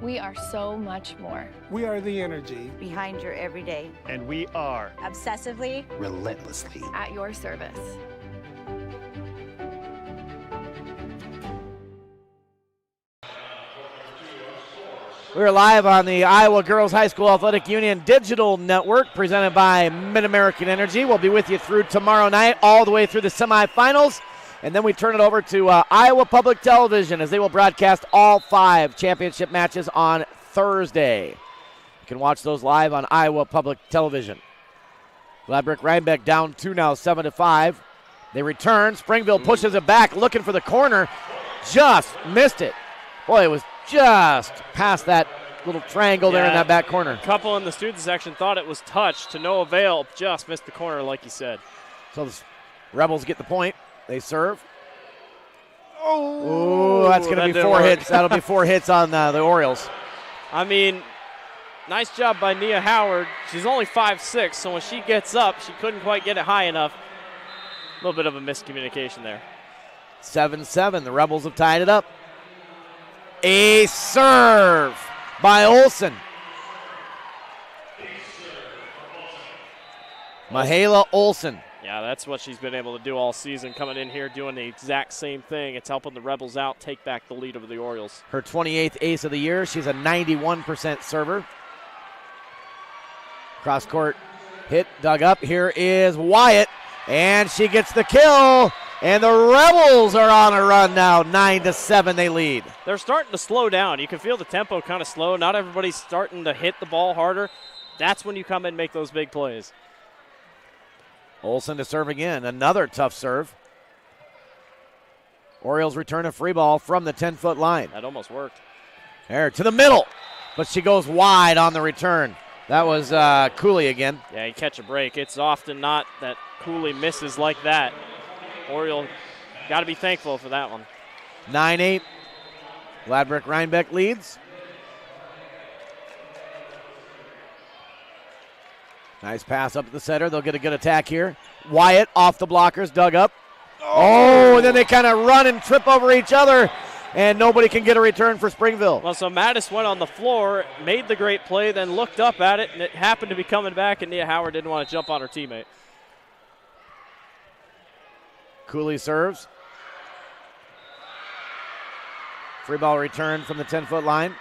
We are so much more. We are the energy Behind your everyday. And we are Obsessively. relentlessly. At your service. We're live on the Iowa Girls High School Athletic Union Digital Network presented by Mid-American Energy. We'll be with you through tomorrow night all the way through the semifinals. And then we turn it over to Iowa Public Television as they will broadcast all 5 championship matches on Thursday. You can watch those live on Iowa Public Television. Gladbrook-Reinbeck down 2 now, 7-5. They return. Springville pushes it back, looking for the corner. Just missed it. Boy, it was just past that little triangle there in that back corner. A couple in the student section thought it was touched to no avail. Just missed the corner, like you said. So the Rebels get the point. They serve. Oh, that's going to be 4 hits. That'll be 4 hits on the Orioles. I mean, nice job by Nia Howard. She's only 5'6", so when she gets up, she couldn't quite get it high enough. A little bit of a miscommunication there. 7-7. The Rebels have tied it up. A serve by Olsen. Mahala Olsen. Yeah, that's what she's been able to do all season, coming in here doing the exact same thing. It's helping the Rebels out, take back the lead over the Orioles. Her 28th ace of the year. She's a 91% server. Cross court hit, dug up. Here is Wyatt, and she gets the kill. And the Rebels are on a run now, 9-7 they lead. They're starting to slow down. You can feel the tempo kind of slow. Not everybody's starting to hit the ball harder. That's when you come in and make those big plays. Olsen to serve again. Another tough serve. Orioles return a free ball from the 10-foot line. That almost worked. There to the middle, but she goes wide on the return. That was Cooley again. Yeah, you catch a break. It's often not that Cooley misses like that. Oriole got to be thankful for that one. 9-8. Gladbrook-Reinbeck leads. Nice pass up at the center. They'll get a good attack here. Wyatt off the blockers, dug up. Oh, and then they kind of run and trip over each other, and nobody can get a return for Springville. Well, so Mattis went on the floor, made the great play, then looked up at it, and it happened to be coming back, and Nia Howard didn't want to jump on her teammate. Cooley serves. Free ball return from the 10-foot line.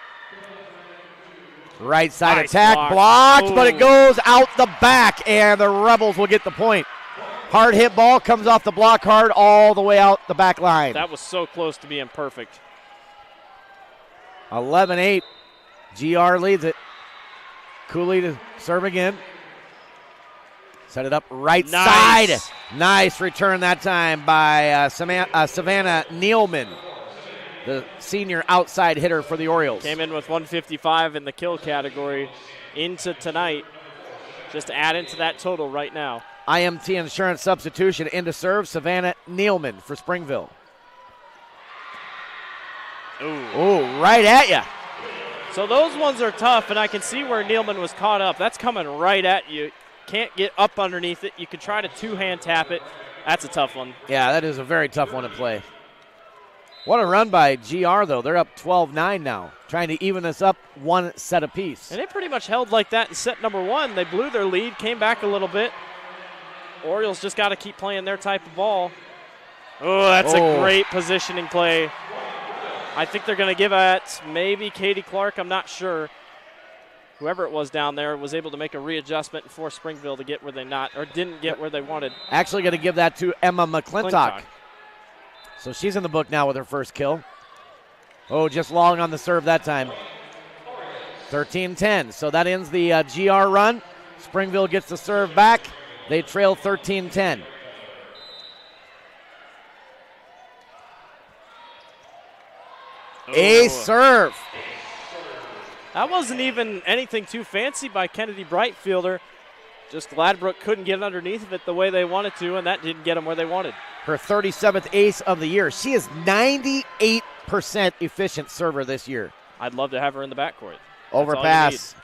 Right side nice attack, blocked, but it goes out the back, and the Rebels will get the point. Hard hit ball comes off the block hard all the way out the back line. That was so close to being perfect. 11-8. GR leads it. Cooley to serve again. Set it up right side. Nice return that time by Savannah Nealman, the senior outside hitter for the Orioles. Came in with 155 in the kill category into tonight. Just add into that total right now. IMT Insurance substitution into serve, Savannah Nealman for Springville. Ooh, right at you. So those ones are tough, and I can see where Nealman was caught up. That's coming right at you. Can't get up underneath it. You can try to two-hand tap it. That's a tough one. Yeah, that is a very tough one to play. What a run by GR, though. They're up 12-9 now, trying to even this up one set apiece. And it pretty much held like that in set number one. They blew their lead, came back a little bit. Orioles just got to keep playing their type of ball. Oh, that's a great positioning play. I think they're going to give it maybe Katie Clark. I'm not sure. Whoever it was down there was able to make a readjustment and force Springville to get where didn't get where they wanted. Actually going to give that to Emma McClintock. So she's in the book now with her first kill. Oh, just long on the serve that time. 13-10. So that ends the GR run. Springville gets the serve back. They trail 13-10. Ace serve. That wasn't even anything too fancy by Kennedy Brightfielder. Just Gladbrook couldn't get underneath of it the way they wanted to, and that didn't get them where they wanted. Her 37th ace of the year. She is 98% efficient server this year. I'd love to have her in the backcourt. Overpass.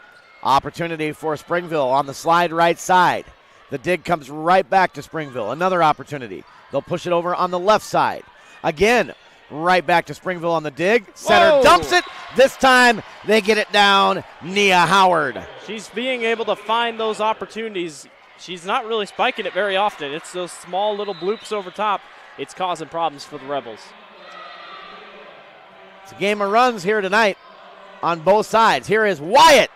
Opportunity for Springville on the slide right side. The dig comes right back to Springville. Another opportunity. They'll push it over on the left side. Again, right back to Springville on the dig. Setter dumps it. This time they get it down. Nia Howard. She's being able to find those opportunities. She's not really spiking it very often. It's those small little bloops over top. It's causing problems for the Rebels. It's a game of runs here tonight on both sides. Here is Wyatt.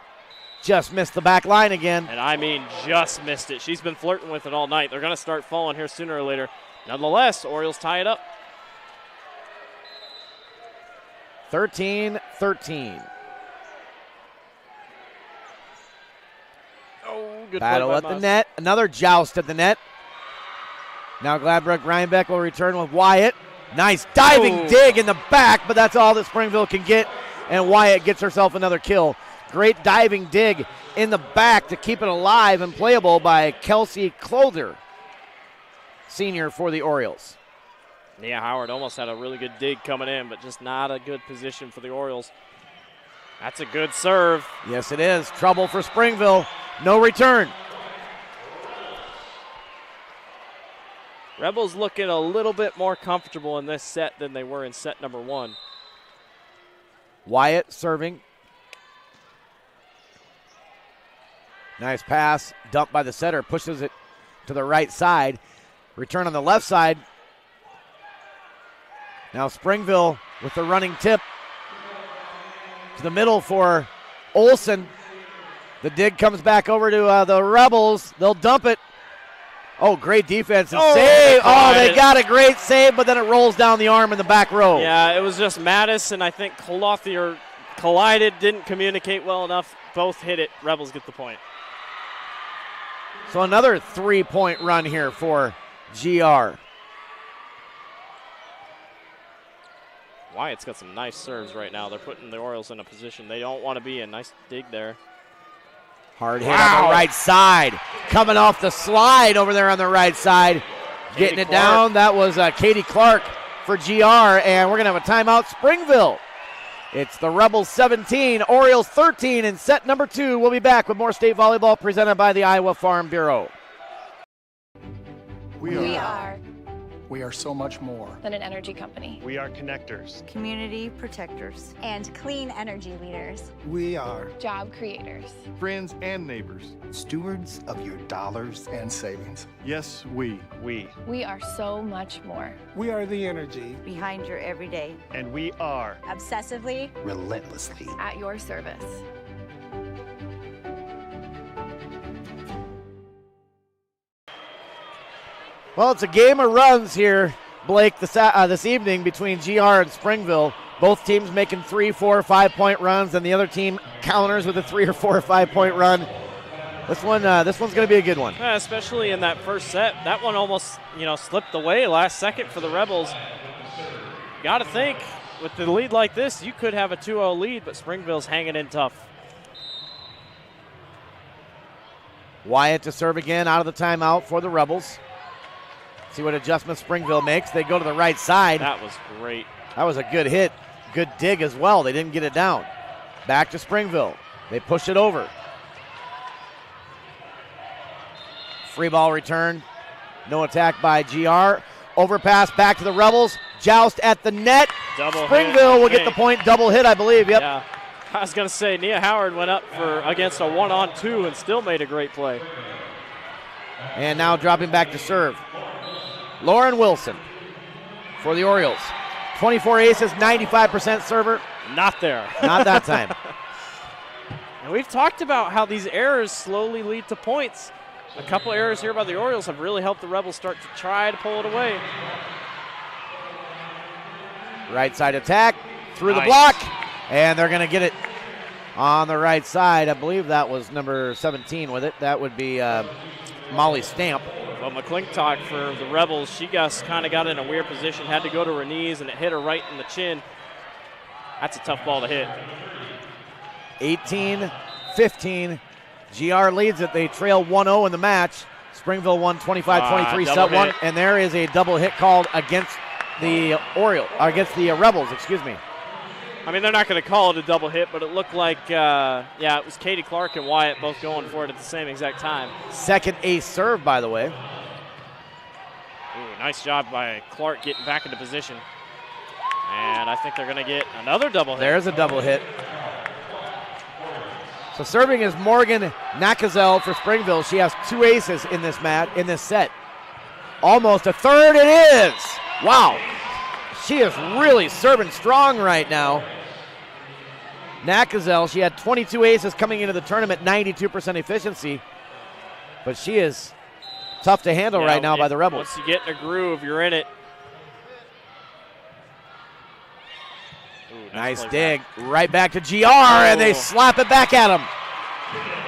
Just missed the back line again. And I mean just missed it. She's been flirting with it all night. They're going to start falling here sooner or later. Nonetheless, Orioles tie it up. 13-13. Oh, good battle play at by the Moss. net. Another joust at the net. Now Gladbrook-Reinbeck will return with Wyatt. Nice diving dig in the back, but that's all that Springville can get. And Wyatt gets herself another kill. Great diving dig in the back to keep it alive and playable by Kelsey Clother, senior for the Orioles. Nia Howard almost had a really good dig coming in, but just not a good position for the Orioles. That's a good serve. Yes, it is. Trouble for Springville. No return. Rebels looking a little bit more comfortable in this set than they were in set number one. Wyatt serving. Nice pass. Dumped by the setter. Pushes it to the right side. Return on the left side. Now Springville with the running tip to the middle for Olsen. The dig comes back over to the Rebels. They'll dump it. Oh, great defense and save. Oh, they got a great save, but then it rolls down the arm in the back row. Yeah, it was just Mattis and I think Clothier collided, didn't communicate well enough. Both hit it. Rebels get the point. So another 3-point run here for GR. Wyatt's got some nice serves right now. They're putting the Orioles in a position they don't want to be in. Nice dig there. Hard hit on the right side. Coming off the slide over there on the right side. Getting it down. That was Katie Clark for GR, and we're going to have a timeout. Springville. It's the Rebels 17, Orioles 13 in set number 2. We'll be back with more state volleyball presented by the Iowa Farm Bureau. We are so much more than an energy company. We are connectors, community protectors, and clean energy leaders. We are job creators, friends and neighbors, stewards of your dollars and savings. Yes, we. We are so much more. We are the energy behind your everyday. And we are obsessively, relentlessly at your service. Well, it's a game of runs here, Blake, this evening between GR and Springville. Both teams making 3, 4, 5 point runs, and the other team counters with a 3 or 4 or 5 point run. This one's going to be a good one. Yeah, especially in that first set. That one almost, slipped away last second for the Rebels. Got to think, with the lead like this, you could have a 2-0 lead, but Springville's hanging in tough. Wyatt to serve again out of the timeout for the Rebels. See what adjustment Springville makes. They go to the right side. That was great. That was a good hit. Good dig as well. They didn't get it down. Back to Springville. They push it over. Free ball return. No attack by GR. Overpass back to the Rebels. Joust at the net. Double Springville hit. will get the point. Double hit, I believe. Yep. Yeah. I was going to say, Nia Howard went up against a 1-on-2 and still made a great play. And now dropping back to serve. Lauren Wilson for the Orioles. 24 aces, 95% server. Not there. Not that time. And we've talked about how these errors slowly lead to points. A couple errors here by the Orioles have really helped the Rebels start to try to pull it away. Right side attack, through Nice. the block, and they're going to get it on the right side. I believe that was number 17 with it. That would be Molly Stamp. Well, McClintock for the Rebels, she kind of got in a weird position, had to go to her knees, and it hit her right in the chin. That's a tough ball to hit. 18-15. GR leads it. They trail 1-0 in the match. Springville won 25-23 set one, and there is a double hit called against the Rebels, excuse me. I mean, they're not going to call it a double hit, but it looked like, it was Katie Clark and Wyatt both going for it at the same exact time. Second ace serve, by the way. Ooh, nice job by Clark getting back into position. And I think they're going to get another double hit. There's a double hit. So serving is Morgan Nakazel for Springville. She has 2 aces in this set. Almost a third, it is. Wow. She is really serving strong right now. Nakazel, she had 22 aces coming into the tournament, 92% efficiency. But she is tough to handle right now by the Rebels. Once you get in a groove, you're in it. Ooh, nice dig. Right back to GR, and they slap it back at him.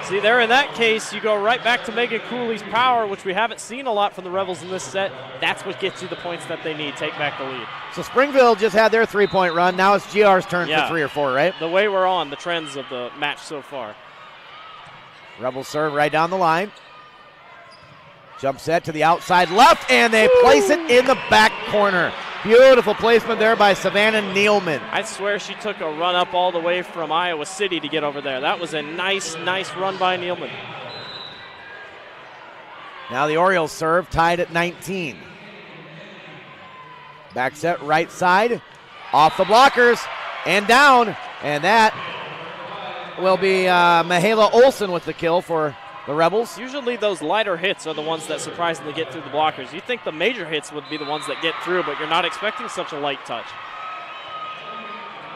See, there in that case, you go right back to Megan Cooley's power, which we haven't seen a lot from the Rebels in this set. That's what gets you the points that they need. Take back the lead. So Springville just had their 3-point run. Now it's GR's turn for 3 or 4, right? The way we're on, the trends of the match so far. Rebels serve right down the line. Jump set to the outside left, and they place it in the back corner. Beautiful placement there by Savannah Nealman. I swear she took a run up all the way from Iowa City to get over there. That was a nice run by Nealman. Now the Orioles serve, tied at 19. Back set right side, off the blockers, and down. And that will be Mihaela Olsen with the kill for the Rebels. Usually those lighter hits are the ones that surprisingly get through the blockers. You think the major hits would be the ones that get through, but you're not expecting such a light touch.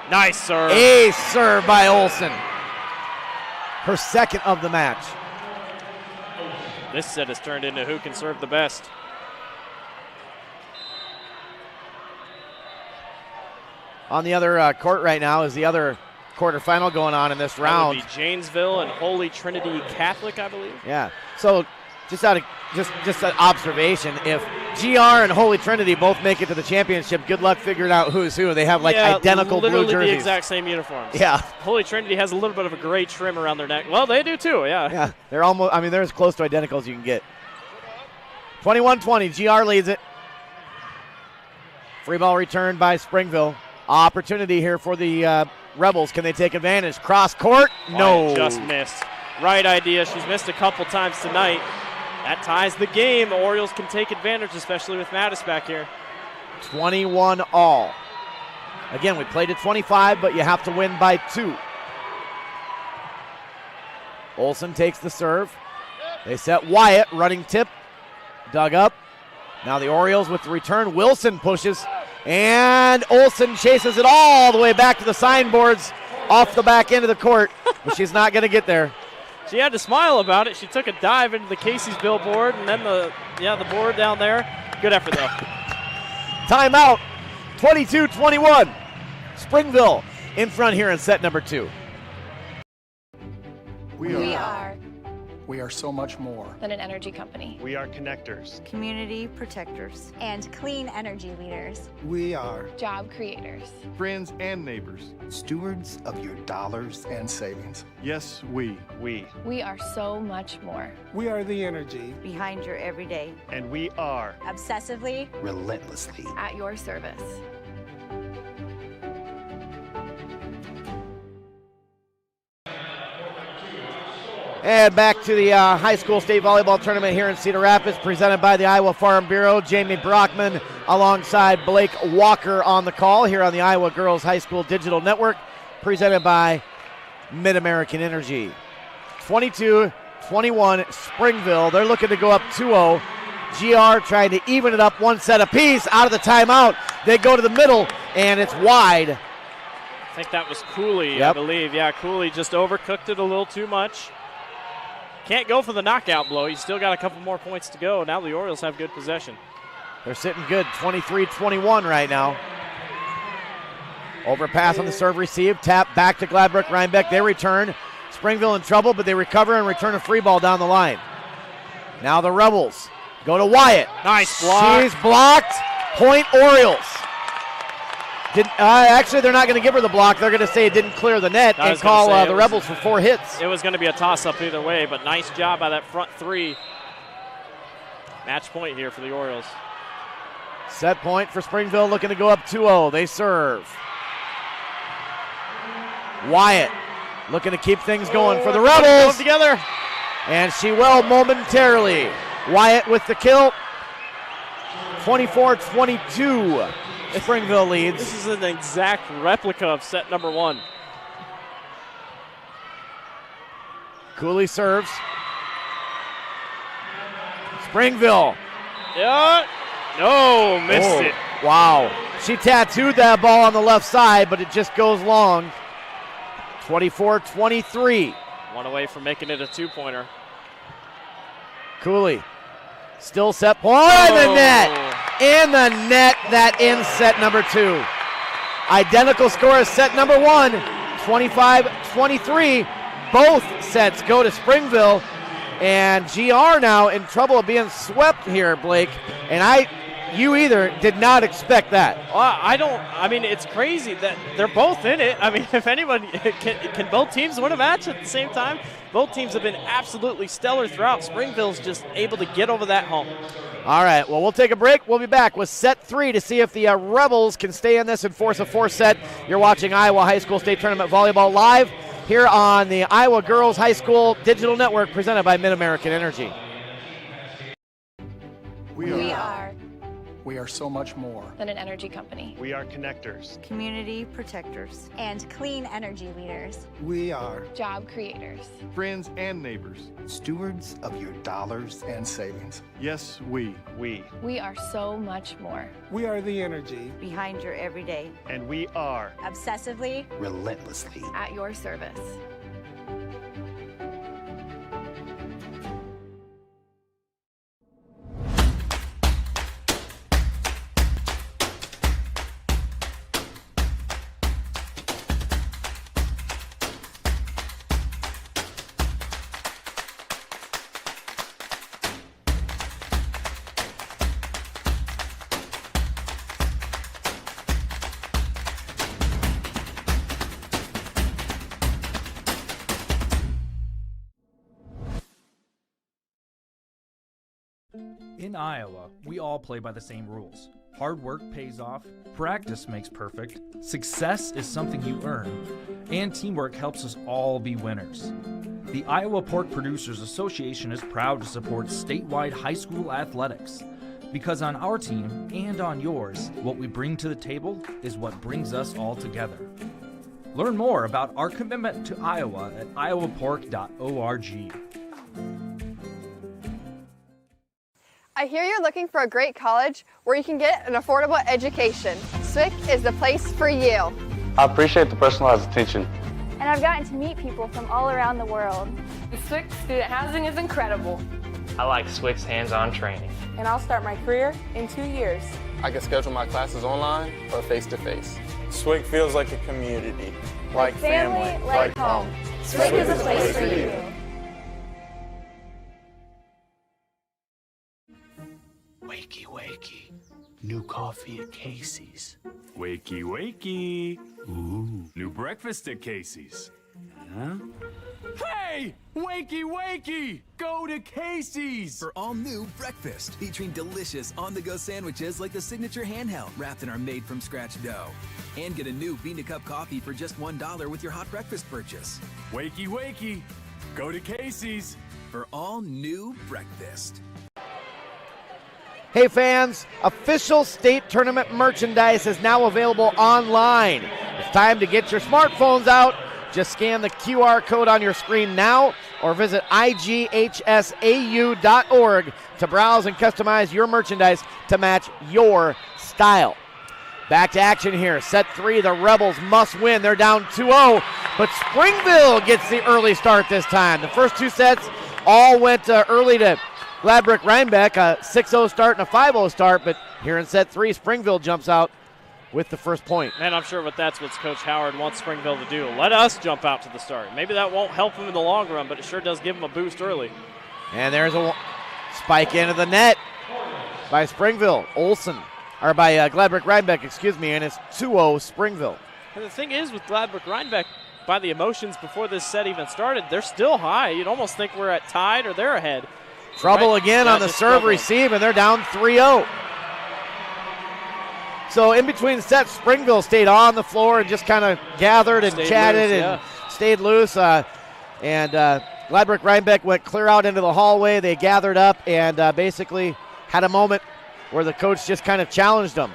Nice serve. Ace serve by Olsen. Her second of the match. This set has turned into who can serve the best. On the other court right now is the other quarterfinal going on in this round. That would be Janesville and Holy Trinity Catholic, I believe. Yeah. So just an observation, if GR and Holy Trinity both make it to the championship, good luck figuring out who's who. They have identical blue jerseys. Literally the exact same uniforms. Yeah. Holy Trinity has a little bit of a gray trim around their neck. Well, they do too, yeah. Yeah, they're they're as close to identical as you can get. 21-20, GR leads it. Free ball returned by Springville. Opportunity here for the Rebels. Can they take advantage? Cross court? No. Wyatt just missed. Right idea. She's missed a couple times tonight. That ties the game. The Orioles can take advantage, especially with Mattis back here. 21 all. Again, we played at 25, but you have to win by 2. Olsen takes the serve. They set Wyatt, running tip. Dug up. Now the Orioles with the return. Wilson pushes. And Olsen chases it all the way back to the signboards off the back end of the court, but she's not going to get there. She had to smile about it. She took a dive into the Casey's billboard and then the board down there. Good effort, though. Timeout, 22-21. Springville in front here in set number 2. We are We are so much more than an energy company. We are connectors. Community protectors. And clean energy leaders. We are Job creators. friends and neighbors. stewards of your dollars And savings. Yes, we. We are so much more. We are the energy Behind your everyday. And we are Obsessively. relentlessly. At your service. And back to the high school state volleyball tournament here in Cedar Rapids, presented by the Iowa Farm Bureau. Jamie Brockman alongside Blake Walker on the call here on the Iowa Girls High School Digital Network, presented by Mid-American Energy. 22-21 Springville. They're looking to go up 2-0. GR trying to even it up one set apiece. Out of the timeout, they go to the middle, and it's wide. I think that was Cooley, Yep. I believe. Yeah, Cooley just overcooked it a little too much. Can't go for the knockout blow. He's still got a couple more points to go. Now the Orioles have good possession. They're sitting good, 23-21 right now. Overpass on the serve receive, tap back to Gladbrook-Reinbeck. They return. Springville in trouble, but they recover and return a free ball down the line. Now the Rebels go to Wyatt. Nice block. She's blocked. Point Orioles. Actually, they're not going to give her the block. They're going to say it didn't clear the net and call the Rebels for 4 hits. It was going to be a toss-up either way, but nice job by that front three. Match point here for the Orioles. Set point for Springville, looking to go up 2-0. They serve. Wyatt looking to keep things going for the Rebels. Together. And she will momentarily. Wyatt with the kill. 24-22. Springville leads. This is an exact replica of set number 1. Cooley serves. Springville. Yeah. No, missed it. Wow. She tattooed that ball on the left side, but it just goes long. 24-23. One away from making it a 2-pointer. Cooley. Still set point. In the net. In the net. That ends set number 2. Identical score as set number 1. 25-23. Both sets go to Springville. And GR now in trouble of being swept here, Blake. And you either did not expect that. I mean, it's crazy that they're both in it. I mean, if anybody, can both teams win a match at the same time? Both teams have been absolutely stellar throughout. Springville's just able to get over that hump. All right, well, we'll take a break. We'll be back with set 3 to see if the Rebels can stay in this and force a 4 set. You're watching Iowa High School State Tournament Volleyball live here on the Iowa Girls High School Digital Network, presented by Mid-American Energy. We are so much more than an energy company. We are connectors. Community protectors. And clean energy leaders. We are Job creators. friends and neighbors. stewards of your dollars. And savings. Yes, we. We are so much more. We are the energy Behind your everyday. And we are Obsessively. relentlessly. At your service. In Iowa, we all play by the same rules. Hard work pays off, practice makes perfect, success is something you earn, and teamwork helps us all be winners. The Iowa Pork Producers Association is proud to support statewide high school athletics. Because on our team and on yours, what we bring to the table is what brings us all together. Learn more about our commitment to Iowa at iowapork.org. I hear you're looking for a great college where you can get an affordable education. SWIC is the place for you. I appreciate the personalized attention. And I've gotten to meet people from all around the world. The SWIC student housing is incredible. I like SWIC's hands-on training. And I'll start my career in 2 years. I can schedule my classes online or face-to-face. SWIC feels like a community, like family, like home. SWIC is a place for you. Wakey, wakey. New coffee at Casey's. Wakey, wakey. Ooh, new breakfast at Casey's. Huh? Hey! Wakey, wakey! Go to Casey's! For all new breakfast, featuring delicious on-the-go sandwiches like the signature handheld wrapped in our made-from-scratch dough. And get a new bean-to-cup coffee for just $1 with your hot breakfast purchase. Wakey, wakey! Go to Casey's! For all new breakfast. Hey fans, official state tournament merchandise is now available online. It's time to get your smartphones out. Just scan the QR code on your screen now or visit IGHSAU.org to browse and customize your merchandise to match your style. Back to action here. Set 3, the Rebels must win. They're down 2-0, but Springville gets the early start this time. The first 2 sets all went early to Gladbrook-Reinbeck, a 6-0 start and a 5-0 start, but here in set 3, Springville jumps out with the first point. And I'm sure that's what Coach Howard wants Springville to do. Let us jump out to the start. Maybe that won't help him in the long run, but it sure does give him a boost early. And there's a spike into the net by Springville. By Gladbrook-Reinbeck, and it's 2-0 Springville. And the thing is with Gladbrook-Reinbeck, by the emotions before this set even started, they're still high. You'd almost think we're at tied or they're ahead. Trouble again on the serve receive, and they're down 3-0. So in between sets, Springville stayed on the floor and just kind of gathered and chatted and stayed loose. And Gladbrook-Reinbeck went clear out into the hallway. They gathered up and basically had a moment where the coach just kind of challenged them.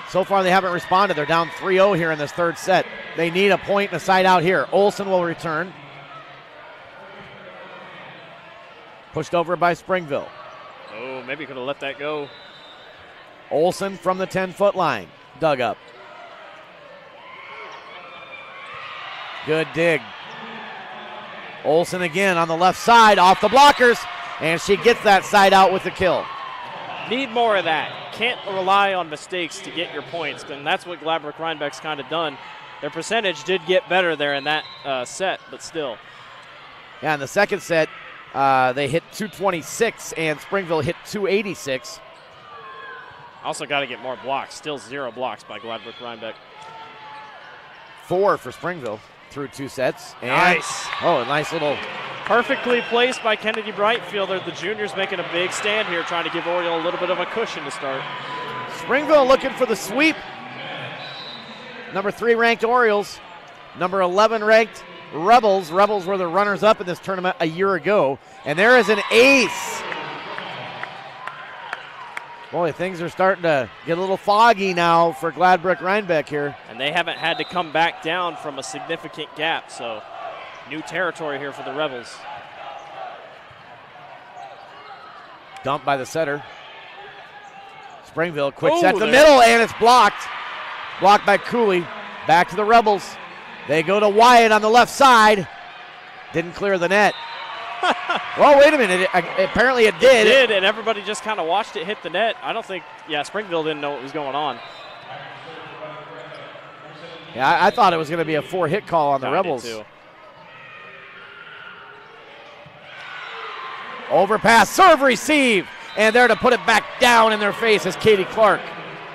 So far, they haven't responded. They're down 3-0 here in this third set. They need a point and a side out here. Olsen will return. Pushed over by Springville. Oh, maybe could have let that go. Olsen from the 10-foot line. Dug up. Good dig. Olsen again on the left side, off the blockers, and she gets that side out with the kill. Need more of that. Can't rely on mistakes to get your points, and that's what Gladbrook-Reinbeck's kind of done. Their percentage did get better there in that set, but still. Yeah, in the second set, they hit 226, and Springville hit 286. Also got to get more blocks. Still 0 blocks by Gladbrook-Reinbeck. 4 for Springville through 2 sets. And nice. Oh, a nice little. Perfectly placed by Kennedy Brightfielder. The junior's making a big stand here, trying to give Oriole a little bit of a cushion to start. Springville looking for the sweep. Number 3 ranked Orioles. Number 11 ranked Rebels. Rebels were the runners-up in this tournament a year ago. And there is an ace. Boy, things are starting to get a little foggy now for Gladbrook-Reinbeck here. And they haven't had to come back down from a significant gap, so new territory here for the Rebels. Dumped by the setter. Springville, quick set to the middle, and it's blocked. Blocked by Cooley. Back to the Rebels. They go to Wyatt on the left side. Didn't clear the net. Well, wait a minute. Apparently it did. It did, and everybody just kind of watched it hit the net. I don't think, Springville didn't know what was going on. Yeah, I thought it was going to be a 4-hit call on the Rebels. Too. Overpass, serve, receive, and there to put it back down in their face is Katie Clark.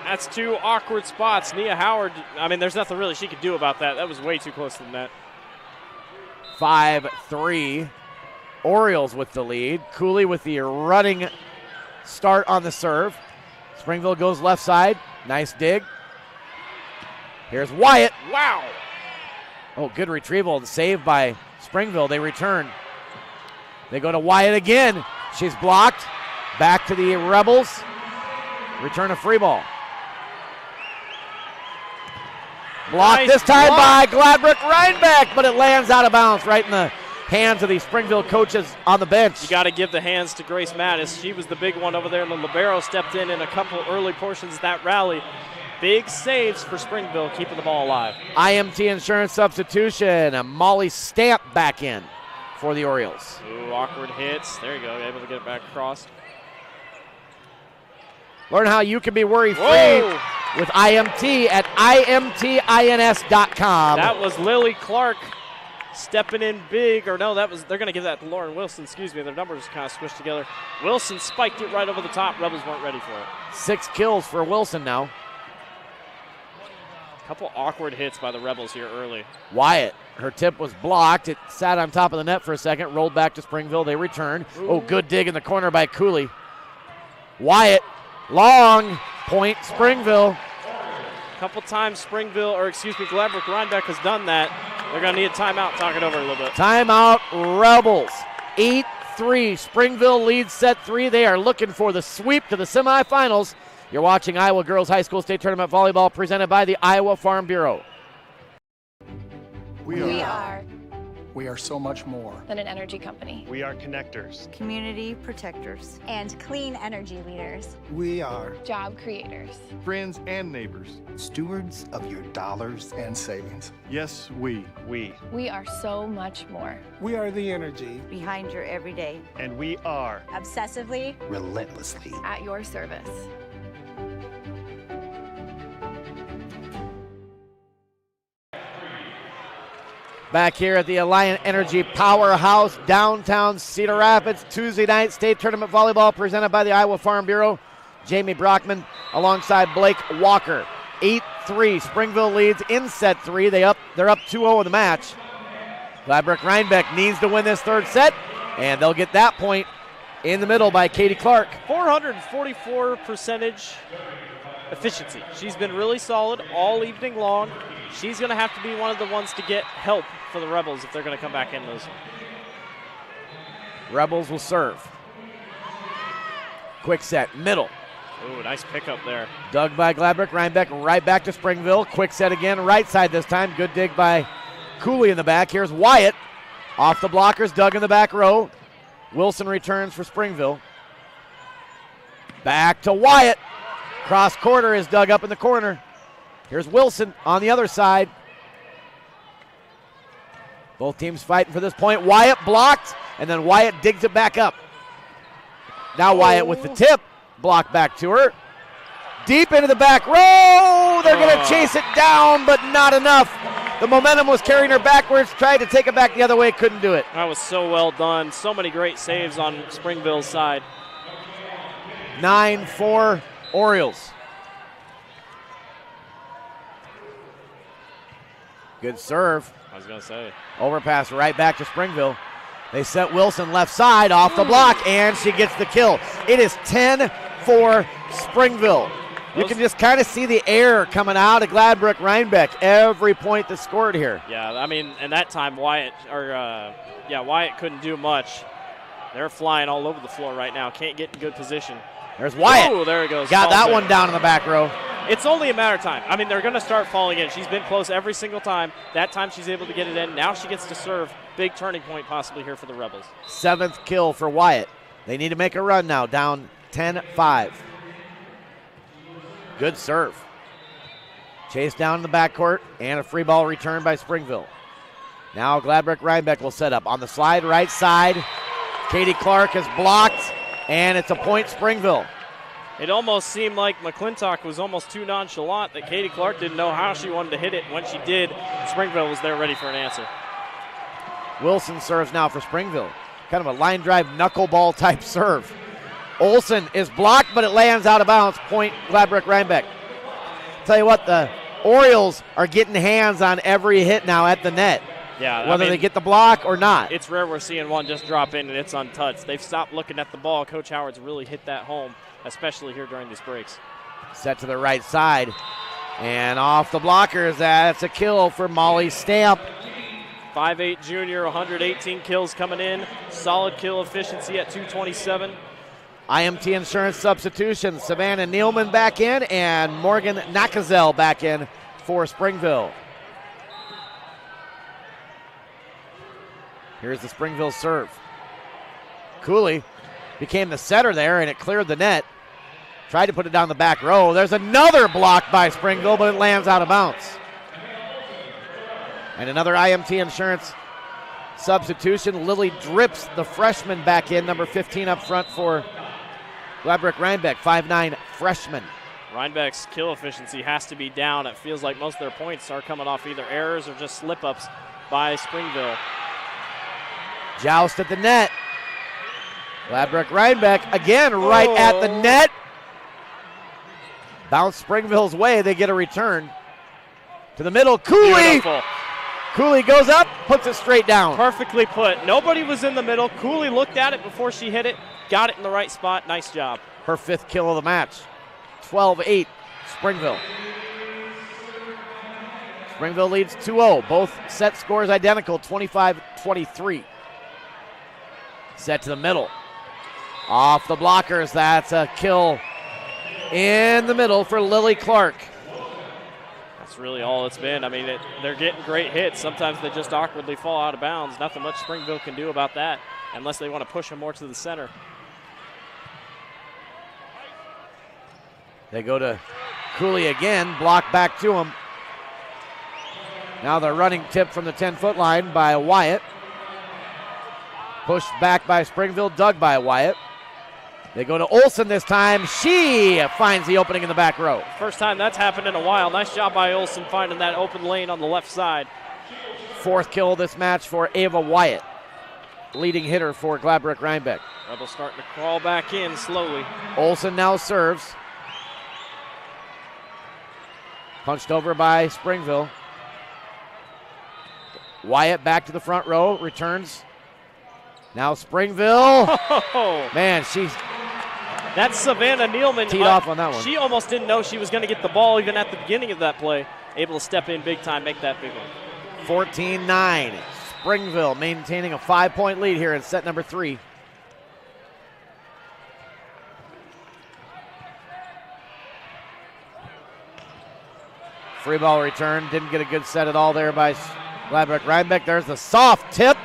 That's 2 awkward spots. Nia Howard, there's nothing really she could do about that. That was way too close to the net. 5-3. Orioles with the lead. Cooley with the running start on the serve. Springville goes left side. Nice dig. Here's Wyatt. Wow. Oh, good retrieval and save by Springville. They return. They go to Wyatt again. She's blocked. Back to the Rebels. Return a free ball. Blocked this time by Gladbrook-Reinbeck, but it lands out of bounds right in the hands of the Springville coaches on the bench. You got to give the hands to Grace Mattis. She was the big one over there, and the libero stepped in a couple early portions of that rally. Big saves for Springville, keeping the ball alive. IMT insurance substitution. Molly Stamp back in for the Orioles. Ooh, awkward hits. There you go, able to get it back across. Learn how you can be worry-free with IMT at imtins.com. That was Lily Clark stepping in big, or no, they're going to give that to Lauren Wilson, excuse me. Their numbers kind of squished together. Wilson spiked it right over the top. Rebels weren't ready for it. 6 kills for Wilson now. A couple awkward hits by the Rebels here early. Wyatt, her tip was blocked. It sat on top of the net for a second, rolled back to Springville. They return. Ooh. Oh, good dig in the corner by Cooley. Wyatt, long point, Springville. A couple times Gladbrook-Reinbeck has done that. They're going to need a timeout. Talk it over a little bit. Timeout, Rebels. 8-3. Springville leads set 3. They are looking for the sweep to the semifinals. You're watching Iowa Girls High School State Tournament Volleyball presented by the Iowa Farm Bureau. We are so much more than an energy company. We are connectors. Community protectors. And clean energy leaders. We are Job creators. Friends and neighbors. stewards of your dollars and savings. Yes, we. We are so much more. We are the energy Behind your everyday. And we are Obsessively. relentlessly. At your service. Back here at the Alliant Energy Powerhouse, downtown Cedar Rapids, Tuesday night state tournament volleyball presented by the Iowa Farm Bureau. Jamie Brockman alongside Blake Walker. 8-3, Springville leads in set 3. They're up 2-0 in the match. Gladbrook-Reinbeck needs to win this third set, and they'll get that point in the middle by Katie Clark. 444 percentage efficiency. She's been really solid all evening long. She's going to have to be one of the ones to get help for the Rebels if they're going to come back in this one. Rebels will serve. Quick set, middle. Ooh, nice pickup there. Dug by Gladbrook-Reinbeck, right back to Springville. Quick set again, right side this time. Good dig by Cooley in the back. Here's Wyatt. Off the blockers, dug in the back row. Wilson returns for Springville. Back to Wyatt. Cross quarter is dug up in the corner. Here's Wilson on the other side. Both teams fighting for this point. Wyatt blocked, and then Wyatt digs it back up. Now Wyatt with the tip. Block back to her. Deep into the back row. They're going to chase it down, but not enough. The momentum was carrying her backwards. Tried to take it back the other way. Couldn't do it. That was so well done. So many great saves on Springville's side. 9-4 Orioles. Good serve. I was going to say. Overpass right back to Springville. They set Wilson left side off the block, and she gets the kill. It is 10-4 Springville. You can just kind of see the air coming out of Gladbrook-Reinbeck every point that's scored here. Yeah, I mean, and that time Wyatt couldn't do much. They're flying all over the floor right now. Can't get in good position. There's Wyatt. Oh, there it goes. Got that in. one down in the back row. It's only a matter of time. I mean, they're going to start falling in. She's been close every single time. That time she's able to get it in. Now she gets to serve. Big turning point possibly here for the Rebels. 7th kill for Wyatt. They need to make a run now, down 10-5. Good serve. Chase down in the backcourt, and a free ball return by Springville. Now Gladbrook-Reinbeck will set up on the slide right side. Katie Clark is blocked, and it's a point Springville. It almost seemed like McClintock was almost too nonchalant that Katie Clark didn't know how she wanted to hit it. When she did, Springville was there ready for an answer. Wilson serves now for Springville. Kind of a line drive knuckleball type serve. Olsen is blocked, but it lands out of bounds. Point Gladbrook-Reinbeck. Tell you what, the Orioles are getting hands on every hit now at the net. Yeah, whether they get the block or not. It's rare we're seeing one just drop in and it's untouched. They've stopped looking at the ball. Coach Howard's really hit that home, especially here during these breaks. Set to the right side. And off the blockers, that's a kill for Molly Stamp. 5'8 junior, 118 kills coming in. Solid kill efficiency at 227. IMT Insurance substitution. Savannah Nealman back in and Morgan Nakazel back in for Springville. Here's the Springville serve. Cooley became the setter there, and it cleared the net. Tried to put it down the back row. There's another block by Springville, but it lands out of bounds. And another IMT Insurance substitution. Lily Drips, the freshman, back in, number 15 up front for Gladbrook-Reinbeck, 5'9 freshman. Reinbeck's kill efficiency has to be down. It feels like most of their points are coming off either errors or just slip-ups by Springville. Joust at the net. Gladbrook-Reinbeck again right at the net. Bounce Springville's way. They get a return. To the middle. Cooley. Beautiful. Cooley goes up, puts it straight down. Perfectly put. Nobody was in the middle. Cooley looked at it before she hit it. Got it in the right spot. Nice job. Her 5th kill of the match. 12-8, Springville. Springville leads 2-0. Both set scores identical, 25-23. Set to the middle. Off the blockers. That's a kill in the middle for Lily Clark. That's really all it's been. I mean, they're getting great hits. Sometimes they just awkwardly fall out of bounds. Nothing much Springville can do about that unless they want to push them more to the center. They go to Cooley again, block back to him. Now the running tip from the 10-foot line by Wyatt. Pushed back by Springville, dug by Wyatt. They go to Olsen this time. She finds the opening in the back row. First time that's happened in a while. Nice job by Olsen finding that open lane on the left side. 4th kill of this match for Ava Wyatt, leading hitter for Gladbrook-Reinbeck. Rebels starting to crawl back in slowly. Olsen now serves. Punched over by Springville. Wyatt back to the front row, returns. Now Springville. Oh. Man, she's that's Savannah Nealman. Teed off on that one. She almost didn't know she was going to get the ball even at the beginning of that play. Able to step in big time, make that big one. 14-9. Springville maintaining a 5-point lead here in set number 3. Free ball return. Didn't get a good set at all there by Gladbrook-Reinbeck. There's the soft tip.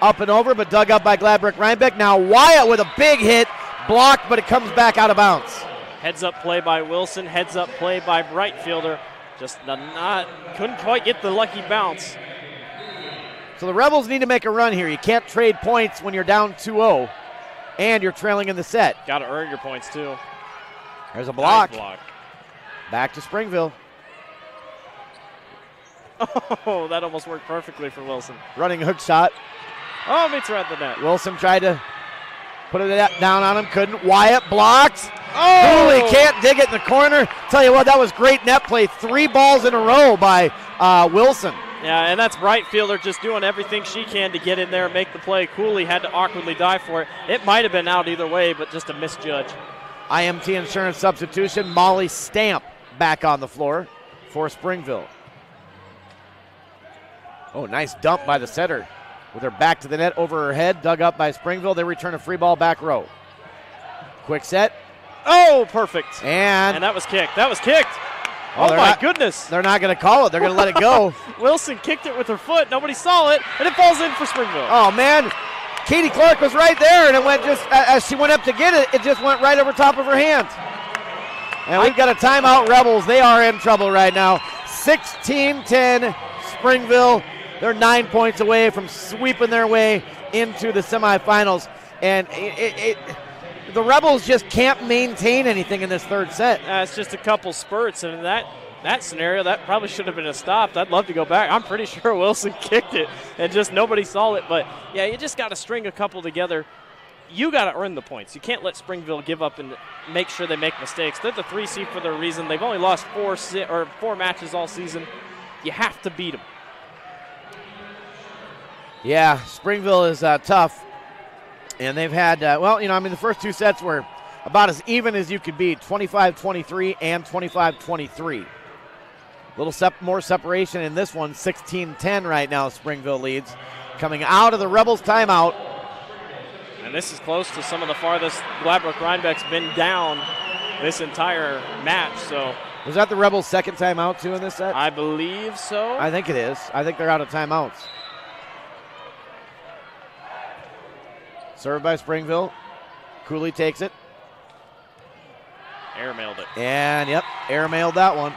Up and over, but dug up by Gladbrook-Reinbeck. Now Wyatt with a big hit. Blocked, but it comes back out of bounds. Heads up play by Wilson. Heads up play by Brightfielder. Just couldn't quite get the lucky bounce. So the Rebels need to make a run here. You can't trade points when you're down 2-0 and you're trailing in the set. Got to earn your points too. There's a block. Nice block. Back to Springville. Oh, that almost worked perfectly for Wilson. Running hook shot. Oh, meets her at the net. Wilson tried to put it down on him, couldn't. Wyatt blocked. Oh! Cooley can't dig it in the corner. Tell you what, that was great net play. 3 balls in a row by Wilson. Yeah, and that's Brightfielder just doing everything she can to get in there and make the play. Cooley had to awkwardly dive for it. It might have been out either way, but just a misjudge. IMT insurance substitution. Molly Stamp back on the floor for Springville. Oh, nice dump by the setter. With her back to the net, over her head, dug up by Springville. They return a free ball back row. Quick set. Oh, perfect. And that was kicked. That was kicked. Oh, my goodness. They're not going to call it. They're going to let it go. Wilson kicked it with her foot. Nobody saw it, and it falls in for Springville. Oh, man. Katie Clark was right there, and it went just, as she went up to get it, it just went right over top of her hand. And we've got a timeout, Rebels. They are in trouble right now. 16-10, Springville. They're 9 points away from sweeping their way into the semifinals. And the Rebels just can't maintain anything in this third set. It's just a couple spurts, and in that scenario, that probably should have been a stop. I'd love to go back. I'm pretty sure Wilson kicked it, and just nobody saw it. But, yeah, you just got to string a couple together. You got to earn the points. You can't let Springville give up and make sure they make mistakes. They're the 3 seed for their reason. They've only lost 4 matches all season. You have to beat them. Yeah, Springville is tough, and they've had, the first 2 sets were about as even as you could be, 25-23 and 25-23. A little more separation in this one, 16-10 right now, Springville leads. Coming out of the Rebels timeout. And this is close to some of the farthest Gladbrook-Reinbeck's been down this entire match, so. Was that the Rebels' second timeout, too, in this set? I believe so. I think it is. I think they're out of timeouts. Served by Springville. Cooley takes it. Airmailed it. And, yep, airmailed that one.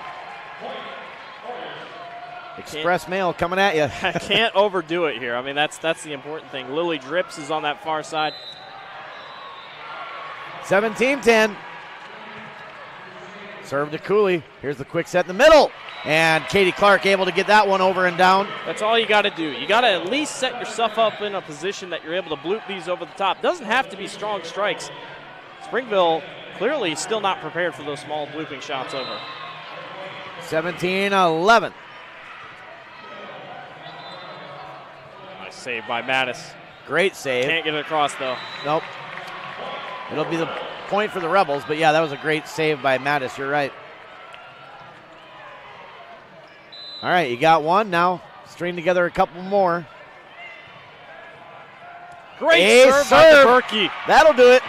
Express mail coming at you. I can't overdo it here. I mean, that's the important thing. Lily Drips is on that far side. 17-10. Serve to Cooley. Here's the quick set in the middle. And Katie Clark able to get that one over and down. That's all you got to do. You got to at least set yourself up in a position that you're able to bloop these over the top. Doesn't have to be strong strikes. Springville clearly still not prepared for those small blooping shots over. 17-11. Nice save by Mattis. Great save. Can't get it across, though. Nope. It'll be the point for the Rebels, but yeah, that was a great save by Mattis. You're right. All right, you got one. Now string together a couple more. Great serve by Berkey. That'll do it.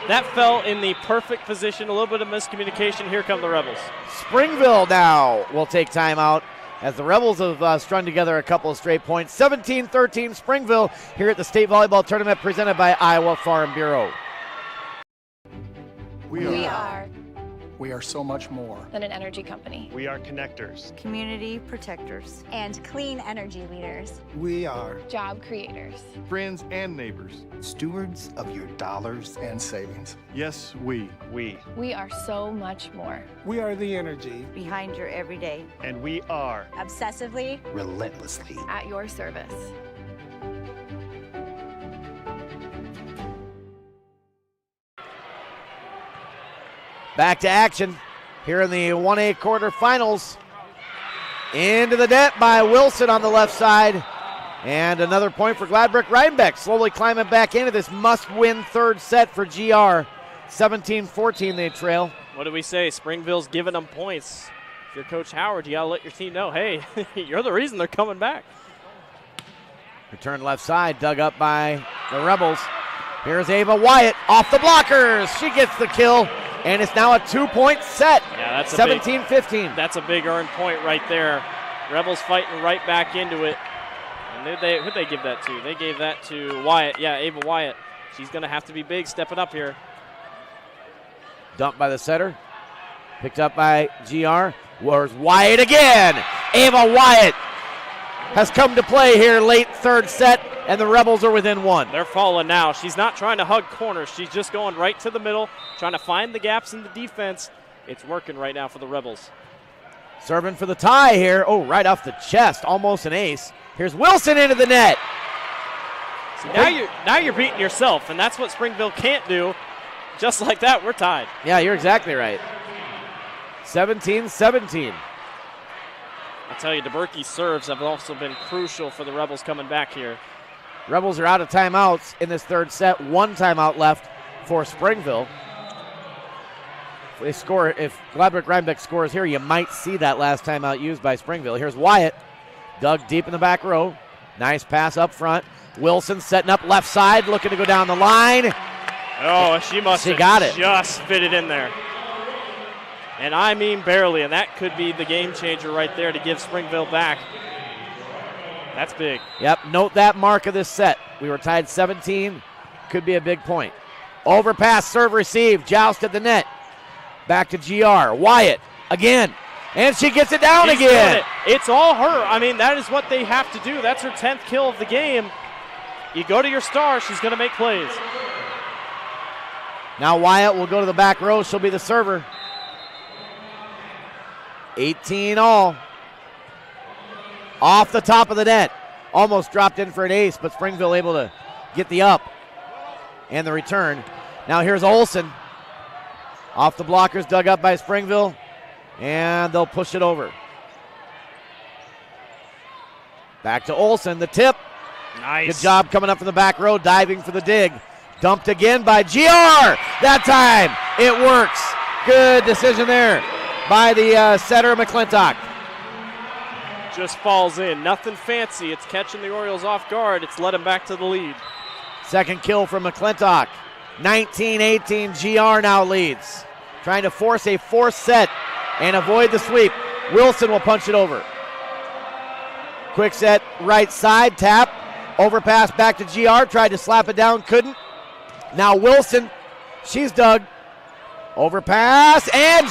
That fell in the perfect position. A little bit of miscommunication. Here come the Rebels. Springville now will take timeout as the Rebels have strung together a couple of straight points. 17-13 Springville here at the State Volleyball Tournament presented by Iowa Farm Bureau. We are so much more than an energy company. We are connectors. Community protectors. And clean energy leaders. We are Job creators. Friends and neighbors. Stewards of your dollars and savings. Yes, we. We are so much more. We are the energy Behind your everyday. And we are Obsessively. relentlessly At your service. Back to action here in the 1A quarterfinals. Into the net by Wilson on the left side. And another point for Gladbrook-Reinbeck, slowly climbing back into this must-win third set for GR. 17-14 they trail. What do we say? Springville's giving them points. If you're Coach Howard, you got to let your team know, hey, you're the reason they're coming back. Return left side, dug up by the Rebels. Here's Ava Wyatt off the blockers. She gets the kill. And it's now a 2-point set. Yeah, that's 17-15. That's a big earned point right there. Rebels fighting right back into it. And who'd they give that to? They gave that to Wyatt. Yeah, Ava Wyatt. She's going to have to be big stepping up here. Dumped by the setter. Picked up by GR. Where's Wyatt again? Ava Wyatt has come to play here late third set, and the Rebels are within one. They're falling now. She's not trying to hug corners. She's just going right to the middle, trying to find the gaps in the defense. It's working right now for the Rebels. Serving for the tie here. Oh, right off the chest. Almost an ace. Here's Wilson into the net. See, now you're beating yourself, and that's what Springville can't do. Just like that, we're tied. Yeah, you're exactly right. 17-17. I tell you, DeBerkey's serves have also been crucial for the Rebels coming back here. Rebels are out of timeouts in this third set. One timeout left for Springville. If Gladbrook-Reinbeck scores here, you might see that last timeout used by Springville. Here's Wyatt, dug deep in the back row. Nice pass up front. Wilson setting up left side, looking to go down the line. Oh, she have got it. Just fit it in there. And I mean barely, and that could be the game changer right there to give Springville back. That's big. Yep, note that mark of this set. We were tied 17. Could be a big point. Overpass, serve, receive, joust at the net. Back to GR. Wyatt again. And she gets it down again. It's all her. I mean, that is what they have to do. That's her 10th kill of the game. You go to your star, she's going to make plays. Now Wyatt will go to the back row. She'll be the server. 18 all. Off the top of the net. Almost dropped in for an ace, but Springville able to get the up and the return. Now here's Olsen. Off the blockers, dug up by Springville, and they'll push it over. Back to Olsen, the tip. Nice. Good job coming up from the back row, diving for the dig. Dumped again by GR. That time it works. Good decision there by the setter, McClintock. Just falls in. Nothing fancy. It's catching the Orioles off guard. It's led them back to the lead. Second kill from McClintock. 19-18, GR now leads. Trying to force a fourth set and avoid the sweep. Wilson will punch it over. Quick set, right side, tap. Overpass back to GR. Tried to slap it down, couldn't. Now Wilson, she's dug. Overpass, and